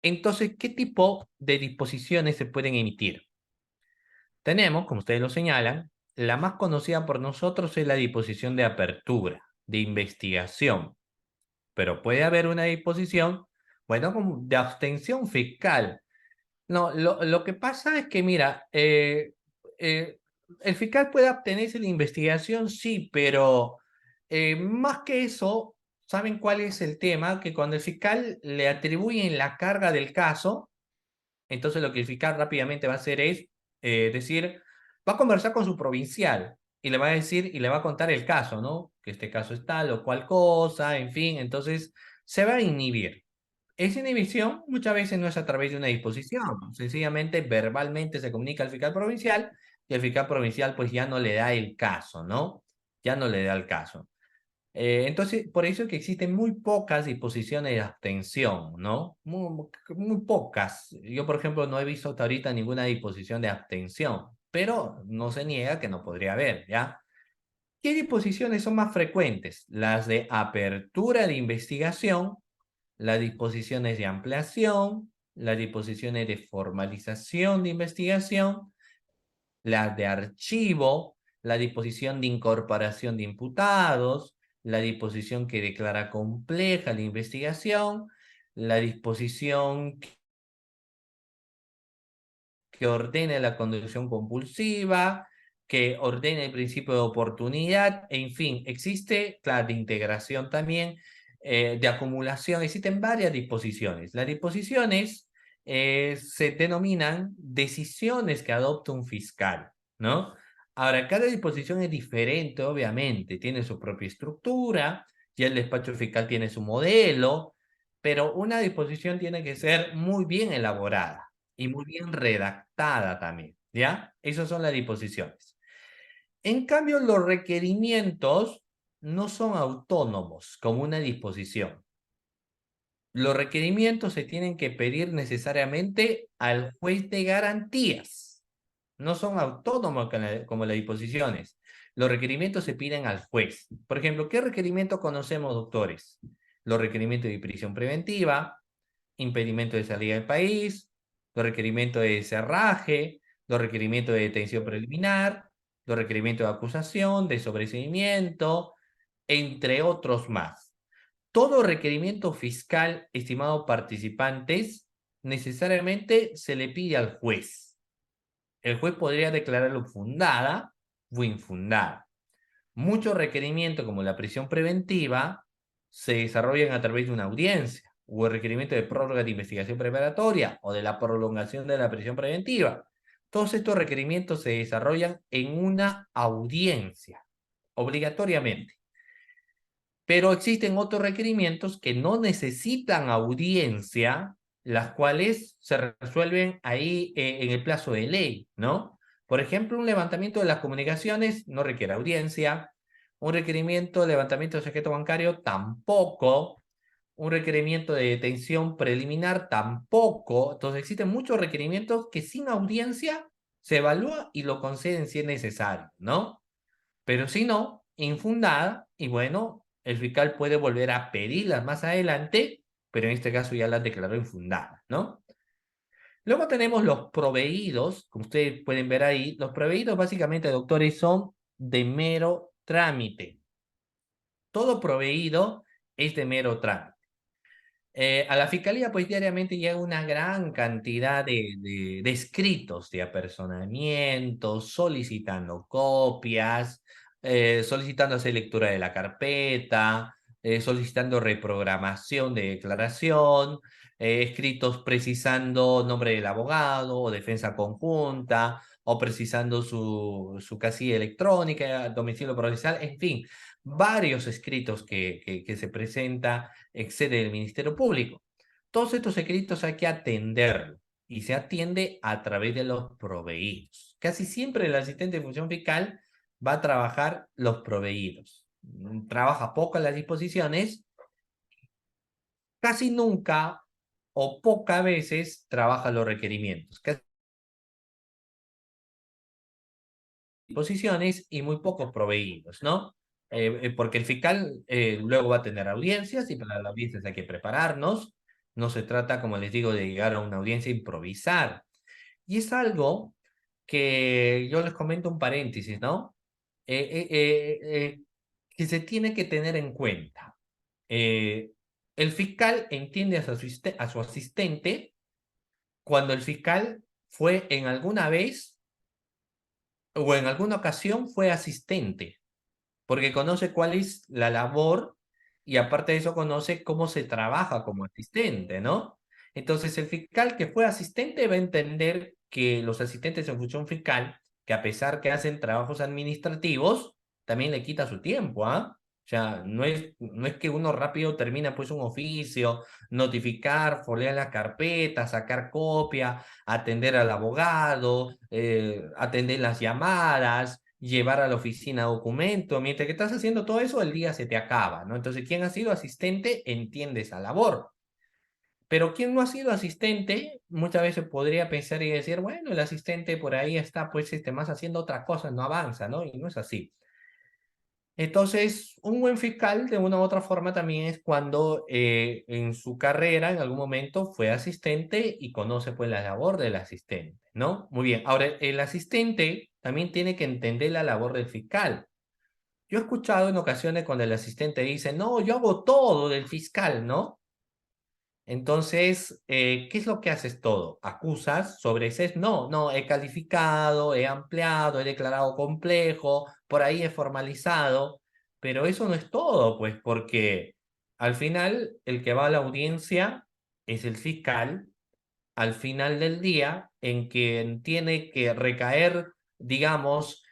Entonces, ¿qué tipo de disposiciones se pueden emitir? Tenemos, como ustedes lo señalan, la más conocida por nosotros es la disposición de apertura, de investigación, pero puede haber una disposición, bueno, como de abstención fiscal. No, lo que pasa es que, mira, eh, el fiscal puede abstenerse de la investigación, sí, pero más que eso, ¿saben cuál es el tema? Que cuando el fiscal le atribuyen la carga del caso, entonces lo que el fiscal rápidamente va a hacer es decir, va a conversar con su provincial y le va a decir y le va a contar el caso, ¿no? Que este caso es tal o cual cosa, en fin, entonces se va a inhibir. Esa inhibición muchas veces no es a través de una disposición, sencillamente verbalmente se comunica al fiscal provincial y el fiscal provincial pues ya no le da el caso, ¿no? Ya no le da el caso. Entonces, por eso es que existen muy pocas disposiciones de abstención, ¿no? Muy pocas. Yo, por ejemplo, no he visto hasta ahorita ninguna disposición de abstención, pero no se niega que no podría haber, ¿ya? ¿Qué disposiciones son más frecuentes? Las de apertura de investigación, las disposiciones de ampliación, las disposiciones de formalización de investigación, las de archivo, la disposición de incorporación de imputados, la disposición que declara compleja la investigación, la disposición que ordene la conducción compulsiva, que ordene el principio de oportunidad, en fin, existe la de integración también, de acumulación, existen varias disposiciones. Las disposiciones se denominan decisiones que adopta un fiscal, ¿no? Ahora, cada disposición es diferente, obviamente, tiene su propia estructura, y el despacho fiscal tiene su modelo, pero una disposición tiene que ser muy bien elaborada y muy bien redactada también, ¿ya? Esas son las disposiciones. En cambio, los requerimientos no son autónomos como una disposición. Los requerimientos se tienen que pedir necesariamente al juez de garantías. No son autónomos como las disposiciones. Los requerimientos se piden al juez. Por ejemplo, ¿qué requerimiento conocemos, doctores? Los requerimientos de prisión preventiva, impedimento de salida del país, los requerimientos de cerraje, los requerimientos de detención preliminar, los requerimientos de acusación, de sobreseimiento, entre otros más. Todo requerimiento fiscal, estimados participantes, necesariamente se le pide al juez. El juez podría declararlo fundada o infundada. Muchos requerimientos, como la prisión preventiva, se desarrollan a través de una audiencia. o el requerimiento de prórroga de investigación preparatoria o de la prolongación de la prisión preventiva. Todos estos requerimientos se desarrollan en una audiencia, obligatoriamente. Pero existen otros requerimientos que no necesitan audiencia, las cuales se resuelven ahí en el plazo de ley, ¿no? Por ejemplo, un levantamiento de las comunicaciones no requiere audiencia, un requerimiento de levantamiento de secreto bancario tampoco, un requerimiento de detención preliminar tampoco. Entonces existen muchos requerimientos que sin audiencia se evalúa y lo conceden si es necesario, ¿no? Pero si no, infundada, y bueno, el fiscal puede volver a pedirlas más adelante, pero en este caso ya las declaró infundadas, ¿no? Luego tenemos los proveídos, como ustedes pueden ver ahí, los proveídos básicamente, doctores, son de mero trámite. Todo proveído es de mero trámite. A la fiscalía, pues diariamente llega una gran cantidad de escritos de apersonamiento, solicitando copias, solicitando hacer lectura de la carpeta, solicitando reprogramación de declaración, escritos precisando nombre del abogado o defensa conjunta, o precisando su casilla electrónica, domicilio procesal, en fin, varios escritos que se presenta excede del Ministerio Público. Todos estos escritos hay que atenderlos y se atiende a través de los proveídos. Casi siempre el asistente de función fiscal va a trabajar los proveídos. Trabaja poco las disposiciones, casi nunca o pocas veces trabaja los requerimientos. Casi disposiciones y muy pocos proveídos, ¿no? Porque el fiscal luego va a tener audiencias y para las audiencias hay que prepararnos. No se trata, como les digo, de llegar a una audiencia a improvisar. Y es algo que yo les comento un paréntesis, ¿no? Eh, eh, eh, eh, que se tiene que tener en cuenta. Eh, el fiscal entiende a su asistente cuando el fiscal fue en alguna vez o en alguna ocasión fue asistente, porque conoce cuál es la labor y aparte de eso conoce cómo se trabaja como asistente, ¿no? Entonces el fiscal que fue asistente va a entender que los asistentes en función fiscal, que a pesar que hacen trabajos administrativos, también le quita su tiempo, ¿ah? O sea, no es que uno rápido termina pues un oficio, notificar, foliar la carpeta, sacar copia, atender al abogado, atender las llamadas, llevar a la oficina documento. Mientras que estás haciendo todo eso, el día se te acaba, ¿no? Entonces, quien ha sido asistente entiende esa labor. Pero quien no ha sido asistente, muchas veces podría pensar y decir, bueno, el asistente por ahí está, pues, más haciendo otra cosa, no avanza, ¿no? Y no es así. Entonces, un buen fiscal, de una u otra forma, también es cuando en su carrera, en algún momento, fue asistente y conoce, pues, la labor del asistente, ¿no? Muy bien. Ahora, el asistente también tiene que entender la labor del fiscal. Yo he escuchado en ocasiones cuando el asistente dice, no, yo hago todo del fiscal, ¿no? Entonces, ¿qué es lo que haces todo? ¿Acusas? ¿Sobreses? No, no, he calificado, he ampliado, he declarado complejo, por ahí he formalizado, pero eso no es todo, pues, porque al final el que va a la audiencia es el fiscal al final del día en que tiene que recaer, digamos,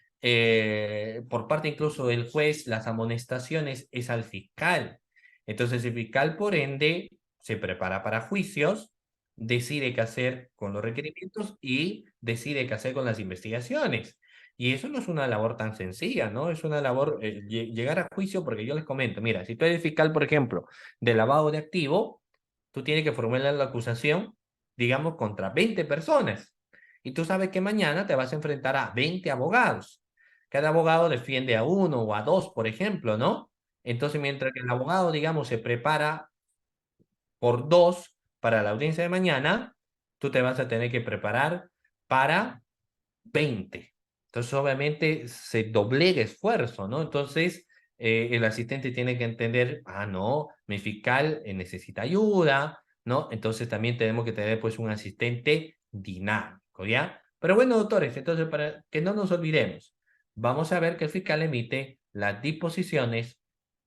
por parte incluso del juez, las amonestaciones es al fiscal. Entonces el fiscal, por ende, se prepara para juicios, decide qué hacer con los requerimientos y decide qué hacer con las investigaciones. Y eso no es una labor tan sencilla, ¿no? Es una labor, llegar a juicio, porque yo les comento, mira, si tú eres fiscal, por ejemplo, de lavado de activo, tú tienes que formular la acusación, digamos, contra 20 personas. Y tú sabes que mañana te vas a enfrentar a 20 abogados. Cada abogado defiende a uno o a dos, por ejemplo, ¿no? Entonces, mientras que el abogado, digamos, se prepara por dos para la audiencia de mañana, tú te vas a tener que preparar para 20. Entonces, obviamente, se doblega esfuerzo, ¿no? Entonces, el asistente tiene que entender, ah, no, mi fiscal necesita ayuda, ¿no? Entonces, también tenemos que tener, pues, un asistente dinámico, ¿ya? Pero bueno, doctores, entonces, para que no nos olvidemos, vamos a ver que el fiscal emite las disposiciones,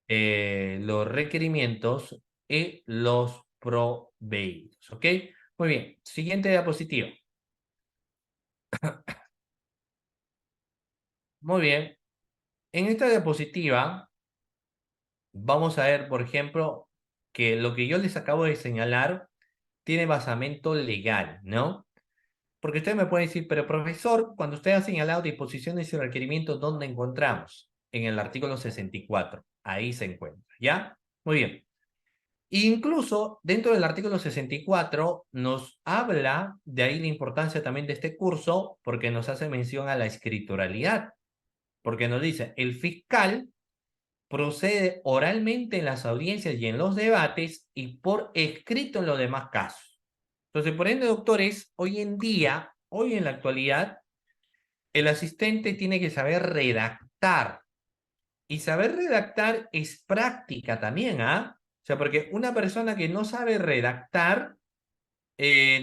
los requerimientos y los proveídos, ¿ok? Muy bien, siguiente diapositiva. Muy bien, en esta diapositiva vamos a ver, por ejemplo, que lo que yo les acabo de señalar tiene basamento legal, ¿no? Porque usted me puede decir, pero profesor, cuando usted ha señalado disposiciones y requerimientos, ¿dónde encontramos? En el artículo 64. Ahí se encuentra, ¿ya? Muy bien. Incluso dentro del artículo 64 nos habla, de ahí la importancia también de este curso, porque nos hace mención a la escrituralidad, porque nos dice, el fiscal procede oralmente en las audiencias y en los debates y por escrito en los demás casos. Entonces, por ende, doctores, hoy en día, hoy en la actualidad, el asistente tiene que saber redactar. Y saber redactar es práctica también, ¿ah? O sea, porque una persona que no sabe redactar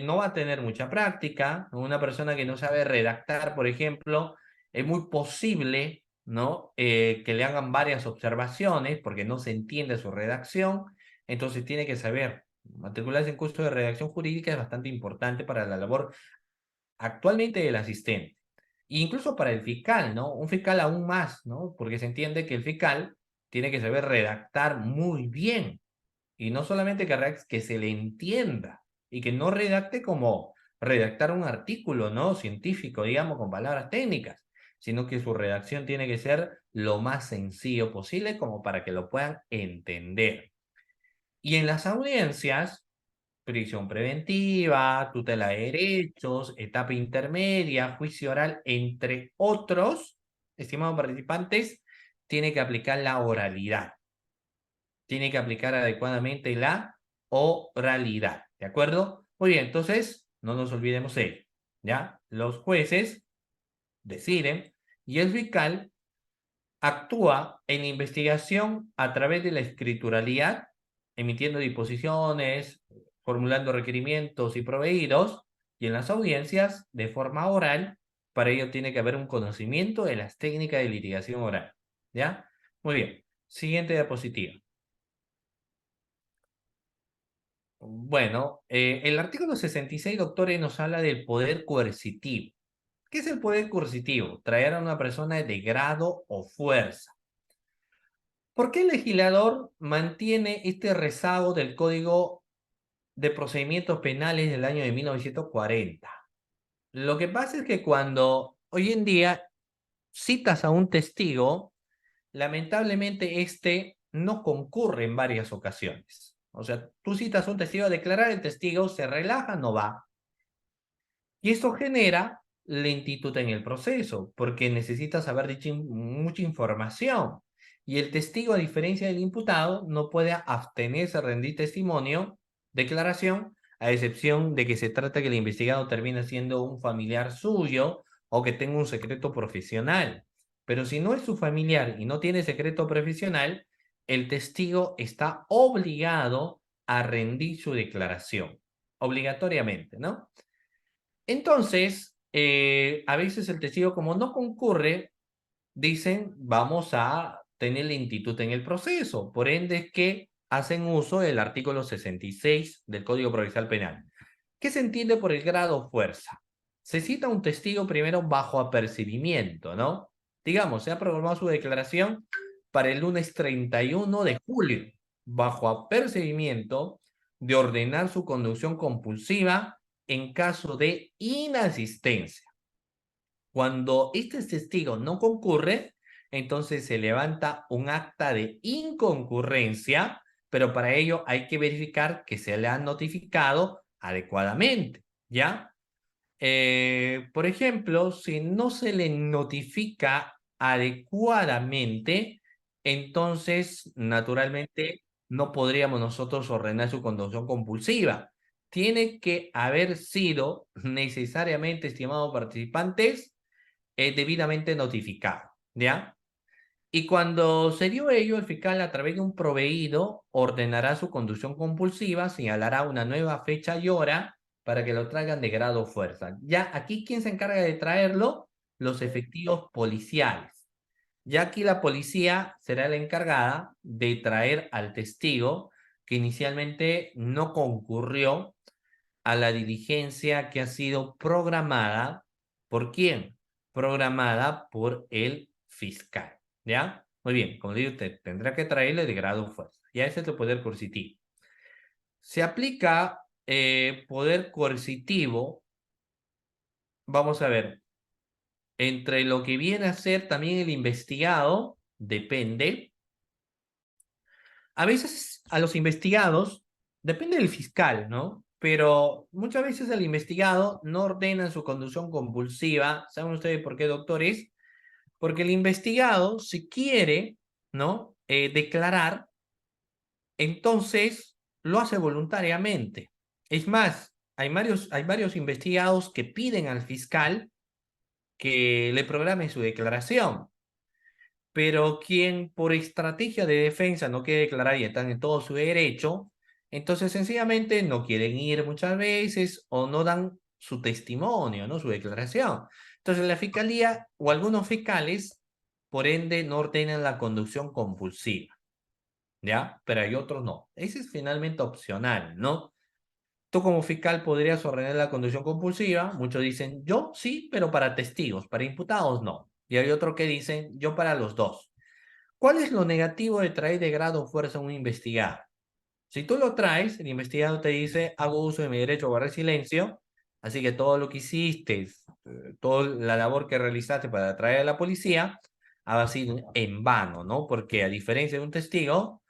no va a tener mucha práctica. Una persona que no sabe redactar, por ejemplo, es muy posible, ¿no? Que le hagan varias observaciones porque no se entiende su redacción. Entonces tiene que saber. Matricularse en curso de redacción jurídica es bastante importante para la labor actualmente del asistente. E incluso para el fiscal, ¿no? Un fiscal aún más, ¿no? Porque se entiende que el fiscal tiene que saber redactar muy bien. Y no solamente que se le entienda y que no redacte como redactar un artículo, ¿no? Científico, digamos, con palabras técnicas, sino que su redacción tiene que ser lo más sencillo posible como para que lo puedan entender. Y en las audiencias, prisión preventiva, tutela de derechos, etapa intermedia, juicio oral, entre otros, estimados participantes, tiene que aplicar la oralidad. Tiene que aplicar adecuadamente la oralidad. ¿De acuerdo? Muy bien, entonces, no nos olvidemos de ello. ¿Ya? Los jueces deciden y el fiscal actúa en investigación a través de la escrituralidad, emitiendo disposiciones, formulando requerimientos y proveídos, y en las audiencias de forma oral. Para ello tiene que haber un conocimiento de las técnicas de litigación oral. ¿Ya? Muy bien. Siguiente diapositiva. Bueno, el artículo 66, doctores, nos habla del poder coercitivo. ¿Qué es el poder coercitivo? Traer a una persona de grado o fuerza. ¿Por qué el legislador mantiene este rezago del Código de Procedimientos Penales del año de 1940? Lo que pasa es que cuando hoy en día citas a un testigo, lamentablemente este no concurre en varias ocasiones. O sea, tú citas a un testigo a declarar, el testigo se relaja, no va. Y eso genera lentitud en el proceso, porque necesita saber mucha información. Y el testigo, a diferencia del imputado, no puede abstenerse a rendir testimonio, declaración, a excepción de que se trata que el investigado termine siendo un familiar suyo o que tenga un secreto profesional. Pero si no es su familiar y no tiene secreto profesional, el testigo está obligado a rendir su declaración, obligatoriamente, ¿no? Entonces, a veces el testigo, como no concurre, dicen, vamos a tener lentitud en el proceso. Por ende, es que hacen uso del artículo 66 del Código Procesal Penal. ¿Qué se entiende por el grado fuerza? Se cita un testigo primero bajo apercibimiento, ¿no? Digamos, se ha programado su declaración para el lunes 31 de julio, bajo apercibimiento de ordenar su conducción compulsiva en caso de inasistencia. Cuando este testigo no concurre, entonces se levanta un acta de inconcurrencia, pero para ello hay que verificar que se le ha notificado adecuadamente, ¿ya? Por ejemplo, si no se le notifica adecuadamente, entonces, naturalmente, no podríamos nosotros ordenar su conducción compulsiva. Tiene que haber sido necesariamente, estimados participantes, debidamente notificado, ¿ya? Y cuando se dio ello, el fiscal, a través de un proveído, ordenará su conducción compulsiva, señalará una nueva fecha y hora para que lo traigan de grado fuerza. Ya aquí, ¿quién se encarga de traerlo? Los efectivos policiales. Ya aquí la policía será la encargada de traer al testigo que inicialmente no concurrió a la diligencia que ha sido programada. ¿Por quién? Programada por el fiscal, ¿ya? Muy bien, como digo, usted tendrá que traerle de grado fuerza. Ya ese es el poder coercitivo. Se aplica poder coercitivo, vamos a ver, entre lo que viene a ser también el investigado, depende. A veces a los investigados, depende del fiscal, ¿no? Pero muchas veces al investigado no ordenan su conducción compulsiva. ¿Saben ustedes por qué, doctores? Porque el investigado, si quiere, ¿no? Declarar, entonces lo hace voluntariamente. Es más, hay varios investigados que piden al fiscal que le programe su declaración. Pero quien por estrategia de defensa no quiere declarar y están en todo su derecho, entonces sencillamente no quieren ir muchas veces o no dan su testimonio, ¿no? Su declaración. Entonces la fiscalía o algunos fiscales, por ende, no ordenan la conducción compulsiva, ¿ya? Pero hay otros no. Ese es finalmente opcional, ¿no? Tú como fiscal podrías ordenar la conducción compulsiva. Muchos dicen, yo sí, pero para testigos, para imputados no. Y hay otros que dicen, yo para los dos. ¿Cuál es lo negativo de traer de grado fuerza a un investigado? Si tú lo traes, el investigado te dice, hago uso de mi derecho a guardar silencio, así que todo lo que hiciste, toda la labor que realizaste para traer a la policía, ha sido en vano, ¿no? Porque a diferencia de un testigo,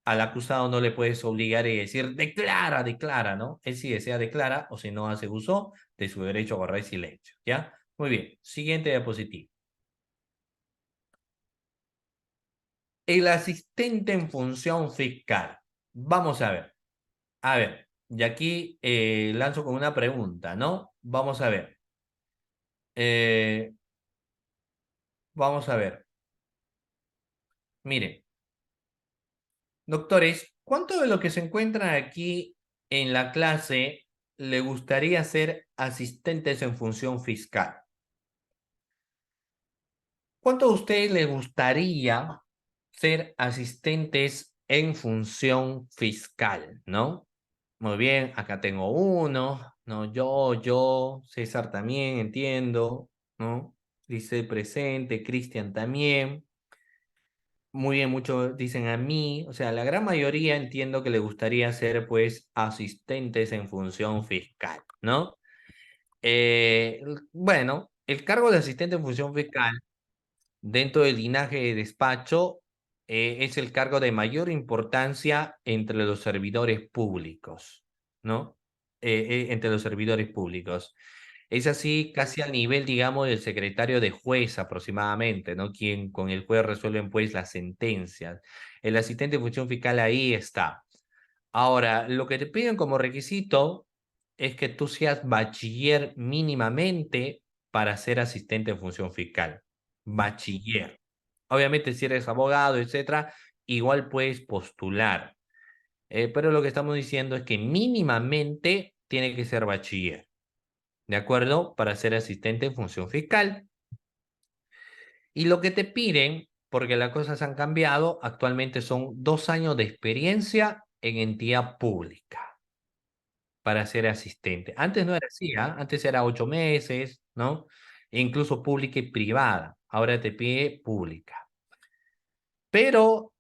al acusado no le puedes obligar y decir, declara, declara, ¿no? Él si desea declara o si no hace uso de su derecho a guardar silencio, ¿ya? Muy bien, siguiente diapositiva. El asistente en función fiscal. Vamos a ver. A ver, y aquí lanzo con una pregunta, ¿no? Vamos a ver. Eh, vamos a ver. Mire, doctores, ¿cuánto de lo que se encuentra aquí en la clase le gustaría ser asistentes en función fiscal? ¿Cuánto a ustedes les gustaría ser asistentes en función fiscal, no? Muy bien, acá tengo uno, ¿no? César también, entiendo, ¿no? Dice presente, Cristian también. Muy bien, muchos dicen a mí, o sea, la gran mayoría entiendo que le gustaría ser, pues, asistentes en función fiscal, ¿no? Bueno, el cargo de asistente en función fiscal dentro del linaje de despacho es el cargo de mayor importancia entre los servidores públicos, ¿no? Entre los servidores públicos. Es así casi al nivel, digamos, del secretario de juez aproximadamente, ¿no? Quien con el juez resuelven pues las sentencias. El asistente de función fiscal ahí está. Ahora, lo que te piden como requisito es que tú seas bachiller mínimamente para ser asistente en función fiscal. Bachiller. Obviamente, si eres abogado, etcétera, igual puedes postular. Pero lo que estamos diciendo es que mínimamente tiene que ser bachiller, ¿de acuerdo? Para ser asistente en función fiscal. Y lo que te piden, porque las cosas han cambiado, actualmente son 2 años de experiencia en entidad pública para ser asistente. Antes no era así, ¿ah? Antes era 8 meses, ¿no? E incluso pública y privada. Ahora te pide pública. Pero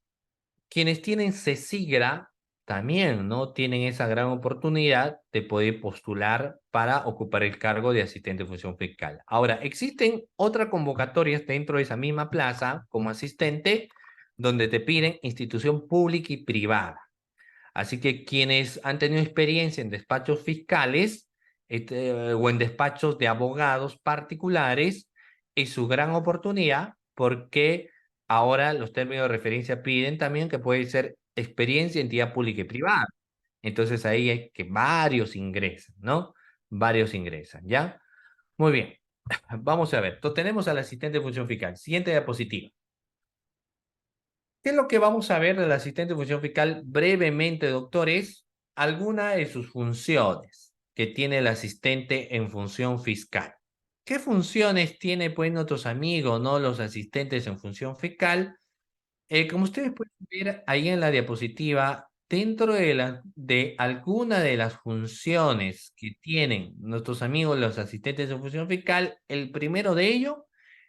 quienes tienen CESIGRA también, ¿no? Tienen esa gran oportunidad de poder postular para ocupar el cargo de asistente de función fiscal. Ahora, existen otras convocatorias dentro de esa misma plaza como asistente donde te piden institución pública y privada. Así que quienes han tenido experiencia en despachos fiscales o en despachos de abogados particulares, es su gran oportunidad porque ahora los términos de referencia piden también que puede ser experiencia en entidad pública y privada. Entonces ahí hay que varios ingresan, ¿no? Varios ingresan, ¿ya? Muy bien. Vamos a ver. Entonces tenemos al asistente de función fiscal. Siguiente diapositiva. ¿Qué es lo que vamos a ver del asistente de función fiscal brevemente, doctores? Algunas de sus funciones que tiene el asistente en función fiscal. ¿Qué funciones tiene, pues, nuestros amigos, no? Los asistentes en función fiscal. Como ustedes pueden ver ahí en la diapositiva, dentro de alguna de las funciones que tienen nuestros amigos los asistentes de función fiscal, el primero de ellos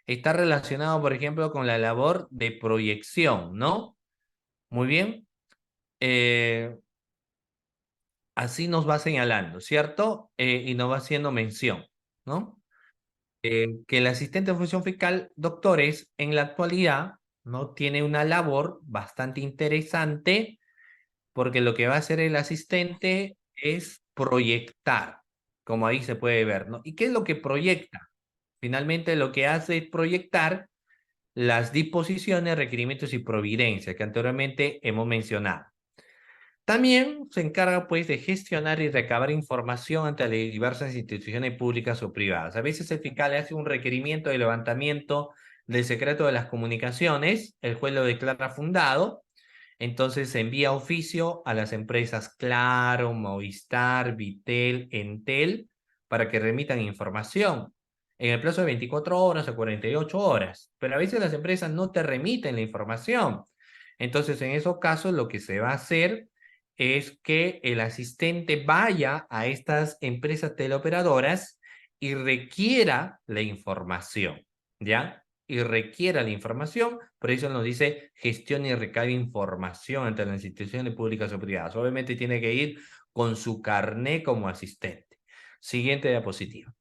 está relacionado, por ejemplo, con la labor de proyección, ¿no? Muy bien. Eh, Así nos va señalando, ¿cierto? Y nos va haciendo mención, ¿no? Que el asistente de función fiscal, doctores, en la actualidad, ¿no? Tiene una labor bastante interesante porque lo que va a hacer el asistente es proyectar, como ahí se puede ver, ¿no? ¿Y qué es lo que proyecta? Finalmente lo que hace es proyectar las disposiciones, requerimientos y providencias que anteriormente hemos mencionado. También se encarga, pues, de gestionar y recabar información ante las diversas instituciones públicas o privadas. A veces el fiscal hace un requerimiento de levantamiento del secreto de las comunicaciones, el juez lo declara fundado, entonces se envía oficio a las empresas Claro, Movistar, Vitel, Entel, para que remitan información en el plazo de 24 horas o 48 horas. Pero a veces las empresas no te remiten la información. Entonces, en esos casos, lo que se va a hacer es que el asistente vaya a estas empresas teleoperadoras y requiera la información, ¿ya? Y requiera la información, por eso nos dice gestión y recabe información ante las instituciones públicas o privadas. Obviamente tiene que ir con su carné como asistente. Siguiente diapositiva.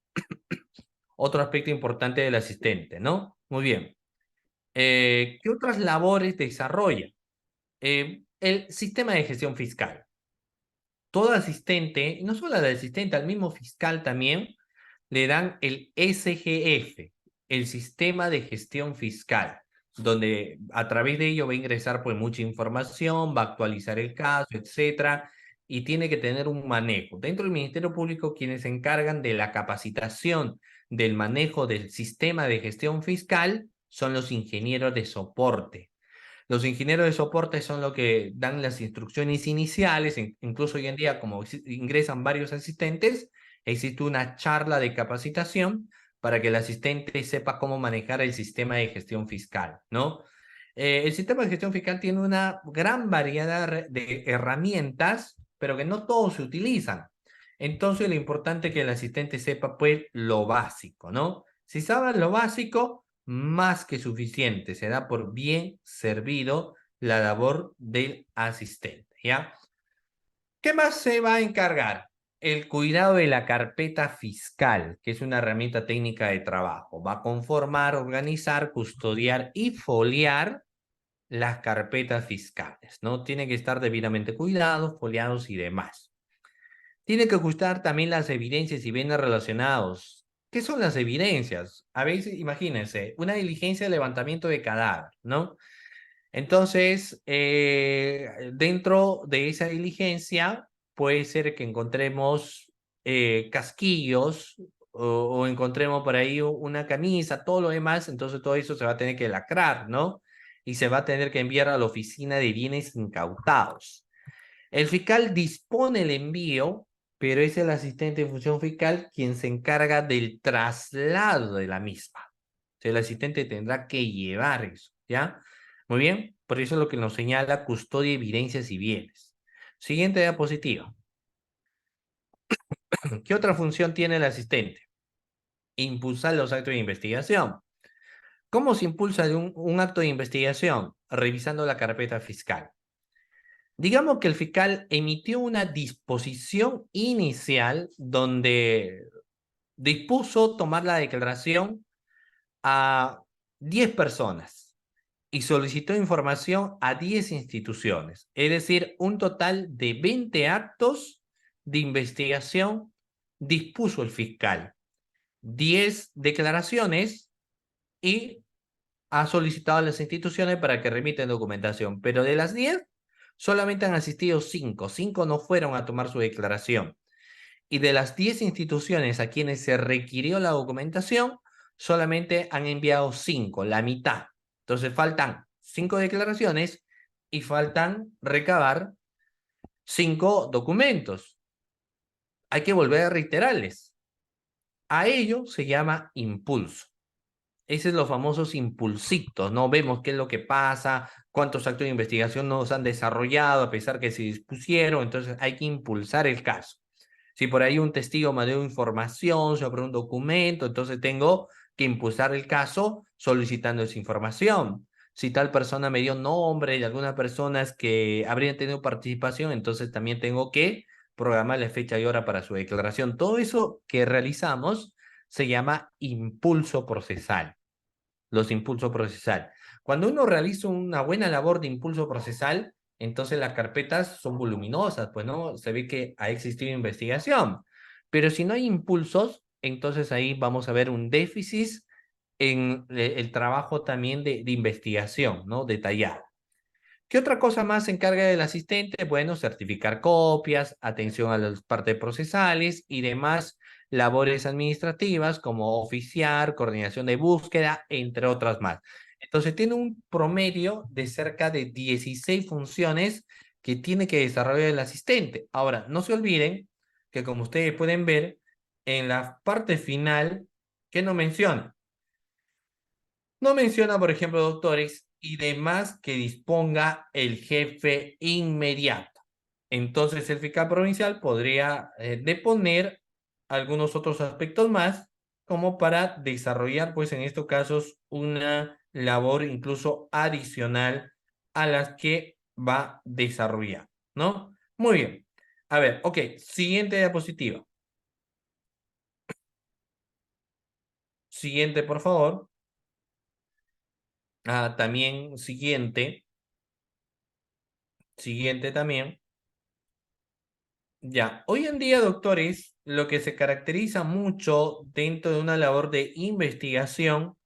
Otro aspecto importante del asistente, ¿no? Muy bien. ¿Qué otras labores desarrolla? El sistema de gestión fiscal. Todo asistente, y no solo al asistente, al mismo fiscal también, le dan el SGF, el sistema de gestión fiscal, donde a través de ello va a ingresar pues mucha información, va a actualizar el caso, etcétera, y tiene que tener un manejo. Dentro del Ministerio Público, quienes se encargan de la capacitación del manejo del sistema de gestión fiscal son los ingenieros de soporte. Los ingenieros de soporte son los que dan las instrucciones iniciales, incluso hoy en día, como ingresan varios asistentes, existe una charla de capacitación para que el asistente sepa cómo manejar el sistema de gestión fiscal, ¿no? El sistema de gestión fiscal tiene una gran variedad de herramientas, pero que no todos se utilizan. Entonces, lo importante es que el asistente sepa, pues, lo básico, ¿no? Si sabe lo básico, más que suficiente, se da por bien servido la labor del asistente, ¿ya? ¿Qué más se va a encargar? El cuidado de la carpeta fiscal, que es una herramienta técnica de trabajo. Va a conformar, organizar, custodiar y foliar las carpetas fiscales, ¿no? Tiene que estar debidamente cuidados, foliados y demás. Tiene que ajustar también las evidencias y bienes relacionados. ¿Qué son las evidencias? A veces, imagínense, una diligencia de levantamiento de cadáver, ¿no? Entonces, dentro de esa diligencia puede ser que encontremos casquillos o encontremos por ahí una camisa, todo lo demás, entonces todo eso se va a tener que lacrar, ¿no? Y se va a tener que enviar a la oficina de bienes incautados. El fiscal dispone el envío, pero es el asistente de función fiscal quien se encarga del traslado de la misma. O sea, el asistente tendrá que llevar eso, ¿ya? Muy bien, por eso es lo que nos señala custodia, evidencias y bienes. Siguiente diapositiva. ¿Qué otra función tiene el asistente? Impulsar los actos de investigación. ¿Cómo se impulsa un acto de investigación? Revisando la carpeta fiscal. Digamos que el fiscal emitió una disposición inicial donde dispuso tomar la declaración a 10 personas y solicitó información a 10 instituciones, es decir, un total de 20 actos de investigación dispuso el fiscal, 10 declaraciones y ha solicitado a las instituciones para que remiten documentación, pero de las 10 solamente han asistido 5, 5 no fueron a tomar su declaración. Y de las 10 instituciones a quienes se requirió la documentación, solamente han enviado 5, la mitad. Entonces faltan 5 declaraciones y faltan recabar 5 documentos. Hay que volver a reiterarles. A ello se llama impulso. Esos son los famosos impulsitos, ¿no? Vemos qué es lo que pasa, cuántos actos de investigación nos han desarrollado, a pesar que se dispusieron, entonces hay que impulsar el caso. Si por ahí un testigo me dio información sobre un documento, entonces tengo que impulsar el caso solicitando esa información. Si tal persona me dio nombre de algunas personas que habrían tenido participación, entonces también tengo que programar la fecha y hora para su declaración. Todo eso que realizamos se llama impulso procesal, los impulsos procesal. Cuando uno realiza una buena labor de impulso procesal, entonces las carpetas son voluminosas, pues no, se ve que ha existido investigación. Pero si no hay impulsos, entonces ahí vamos a ver un déficit en el trabajo también de investigación, ¿no? Detallado. ¿Qué otra cosa más se encarga del asistente? Bueno, certificar copias, atención a las partes procesales y demás labores administrativas como oficiar, coordinación de búsqueda, entre otras más. Entonces tiene un promedio de cerca de 16 funciones que tiene que desarrollar el asistente. Ahora, no se olviden que como ustedes pueden ver, en la parte final, ¿qué no menciona? No menciona, por ejemplo, doctores y demás que disponga el jefe inmediato. Entonces, el fiscal provincial podría deponer algunos otros aspectos más, como para desarrollar, pues en estos casos, una labor incluso adicional a las que va a desarrollar, ¿no? Muy bien. A ver, ok, siguiente diapositiva. Siguiente, por favor. También siguiente. Siguiente también. Ya, hoy en día, doctores, lo que se caracteriza mucho dentro de una labor de investigación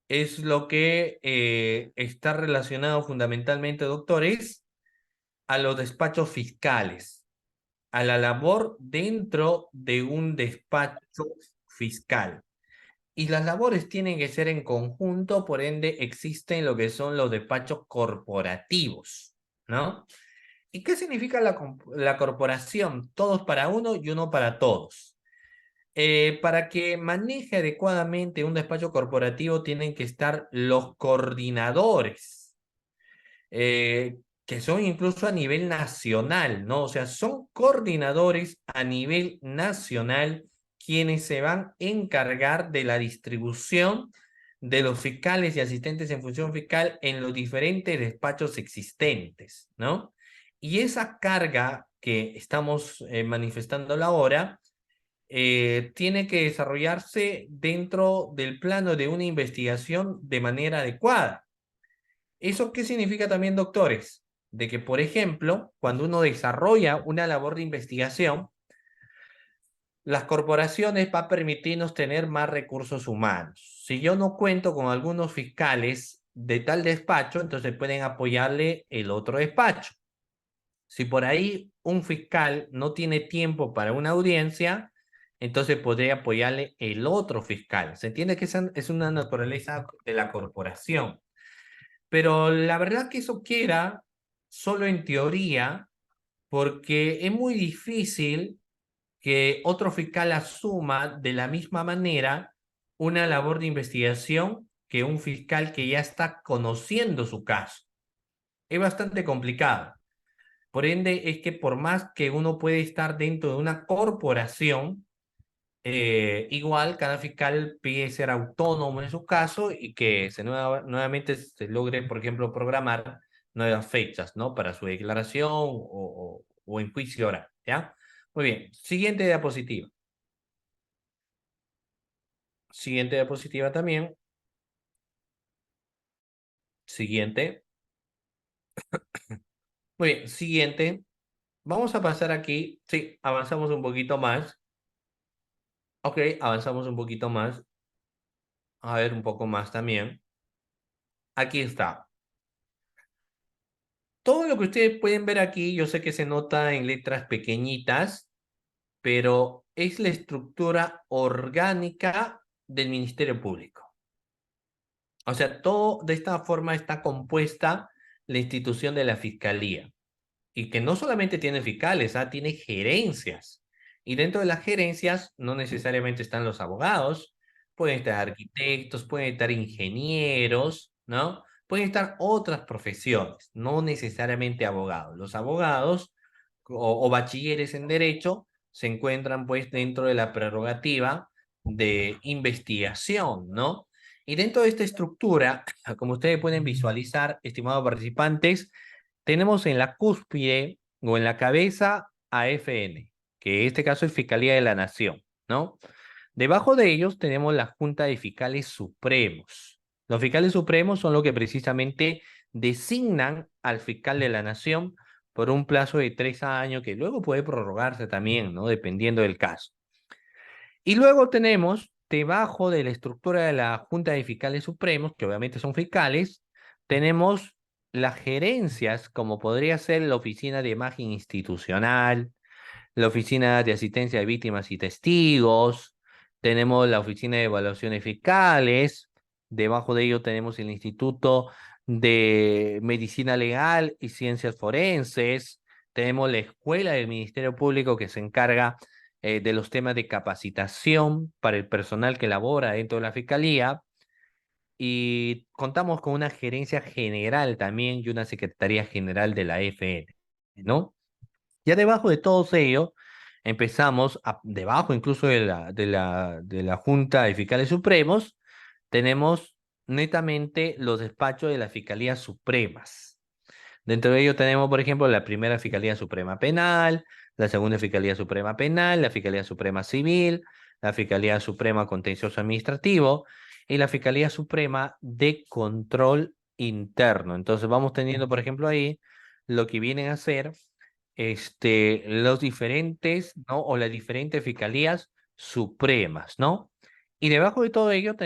es lo que está relacionado fundamentalmente, doctores, a los despachos fiscales, a la labor dentro de un despacho fiscal. Y las labores tienen que ser en conjunto, por ende existen lo que son los despachos corporativos, ¿no? ¿Y qué significa la corporación? Todos para uno y uno para todos. Para que maneje adecuadamente un despacho corporativo tienen que estar los coordinadores, que son incluso a nivel nacional, ¿no? O sea, son coordinadores a nivel nacional quienes se van a encargar de la distribución de los fiscales y asistentes en función fiscal en los diferentes despachos existentes, ¿no? Y esa carga que estamos manifestando ahora tiene que desarrollarse dentro del plano de una investigación de manera adecuada. ¿Eso qué significa también, doctores? De que, por ejemplo, cuando uno desarrolla una labor de investigación, las corporaciones va a permitirnos tener más recursos humanos. Si yo no cuento con algunos fiscales de tal despacho, entonces pueden apoyarle el otro despacho. Si por ahí un fiscal no tiene tiempo para una audiencia, entonces podría apoyarle el otro fiscal. Se entiende que esa es una naturaleza de la corporación. Pero la verdad que eso queda solo en teoría, porque es muy difícil que otro fiscal asuma de la misma manera una labor de investigación que un fiscal que ya está conociendo su caso. Es bastante complicado. Por ende, es que por más que uno puede estar dentro de una corporación, igual cada fiscal pide ser autónomo en su caso y que nuevamente se logre, por ejemplo, programar nuevas fechas, ¿no? Para su declaración o en juicio oral, ¿ya? Muy bien, siguiente diapositiva. Siguiente diapositiva también. Siguiente. Muy bien, siguiente. Vamos a pasar aquí. Sí, avanzamos un poquito más. Ok, avanzamos un poquito más. A ver, un poco más también. Aquí está. Todo lo que ustedes pueden ver aquí, yo sé que se nota en letras pequeñitas, pero es la estructura orgánica del Ministerio Público. O sea, todo de esta forma está compuesta la institución de la Fiscalía. Y que no solamente tiene fiscales, tiene gerencias. Y dentro de las gerencias no necesariamente están los abogados, Pueden estar arquitectos, pueden estar ingenieros, ¿no? Pueden estar otras profesiones, no necesariamente abogados. Los abogados o bachilleres en derecho se encuentran pues dentro de la prerrogativa de investigación, ¿no? Y dentro de esta estructura, como ustedes pueden visualizar, estimados participantes, tenemos en la cúspide o en la cabeza a FN, que en este caso es Fiscalía de la Nación, ¿no? Debajo de ellos tenemos la Junta de Fiscales Supremos. Los fiscales supremos son los que precisamente designan al fiscal de la Nación por un plazo de 3 años, que luego puede prorrogarse también, ¿no? Dependiendo del caso. Y luego tenemos, debajo de la estructura de la Junta de Fiscales Supremos, que obviamente son fiscales, tenemos las gerencias, como podría ser la Oficina de Imagen Institucional, la Oficina de Asistencia de Víctimas y Testigos, tenemos la Oficina de Evaluaciones Fiscales, debajo de ello tenemos el Instituto de Medicina Legal y Ciencias Forenses, tenemos la Escuela del Ministerio Público que se encarga de los temas de capacitación para el personal que labora dentro de la Fiscalía, y contamos con una gerencia general también y una Secretaría General de la FN, ¿no? Ya debajo de todo ello, empezamos, debajo incluso de la Junta de Fiscales Supremos, tenemos netamente los despachos de las Fiscalías Supremas. Dentro de ello tenemos, por ejemplo, la primera Fiscalía Suprema Penal, la segunda Fiscalía Suprema Penal, la Fiscalía Suprema Civil, la Fiscalía Suprema Contencioso Administrativo y la Fiscalía Suprema de Control Interno. Entonces vamos teniendo, por ejemplo, ahí lo que vienen a ser los diferentes, ¿no? O las diferentes fiscalías supremas, ¿no? Y debajo de todo ello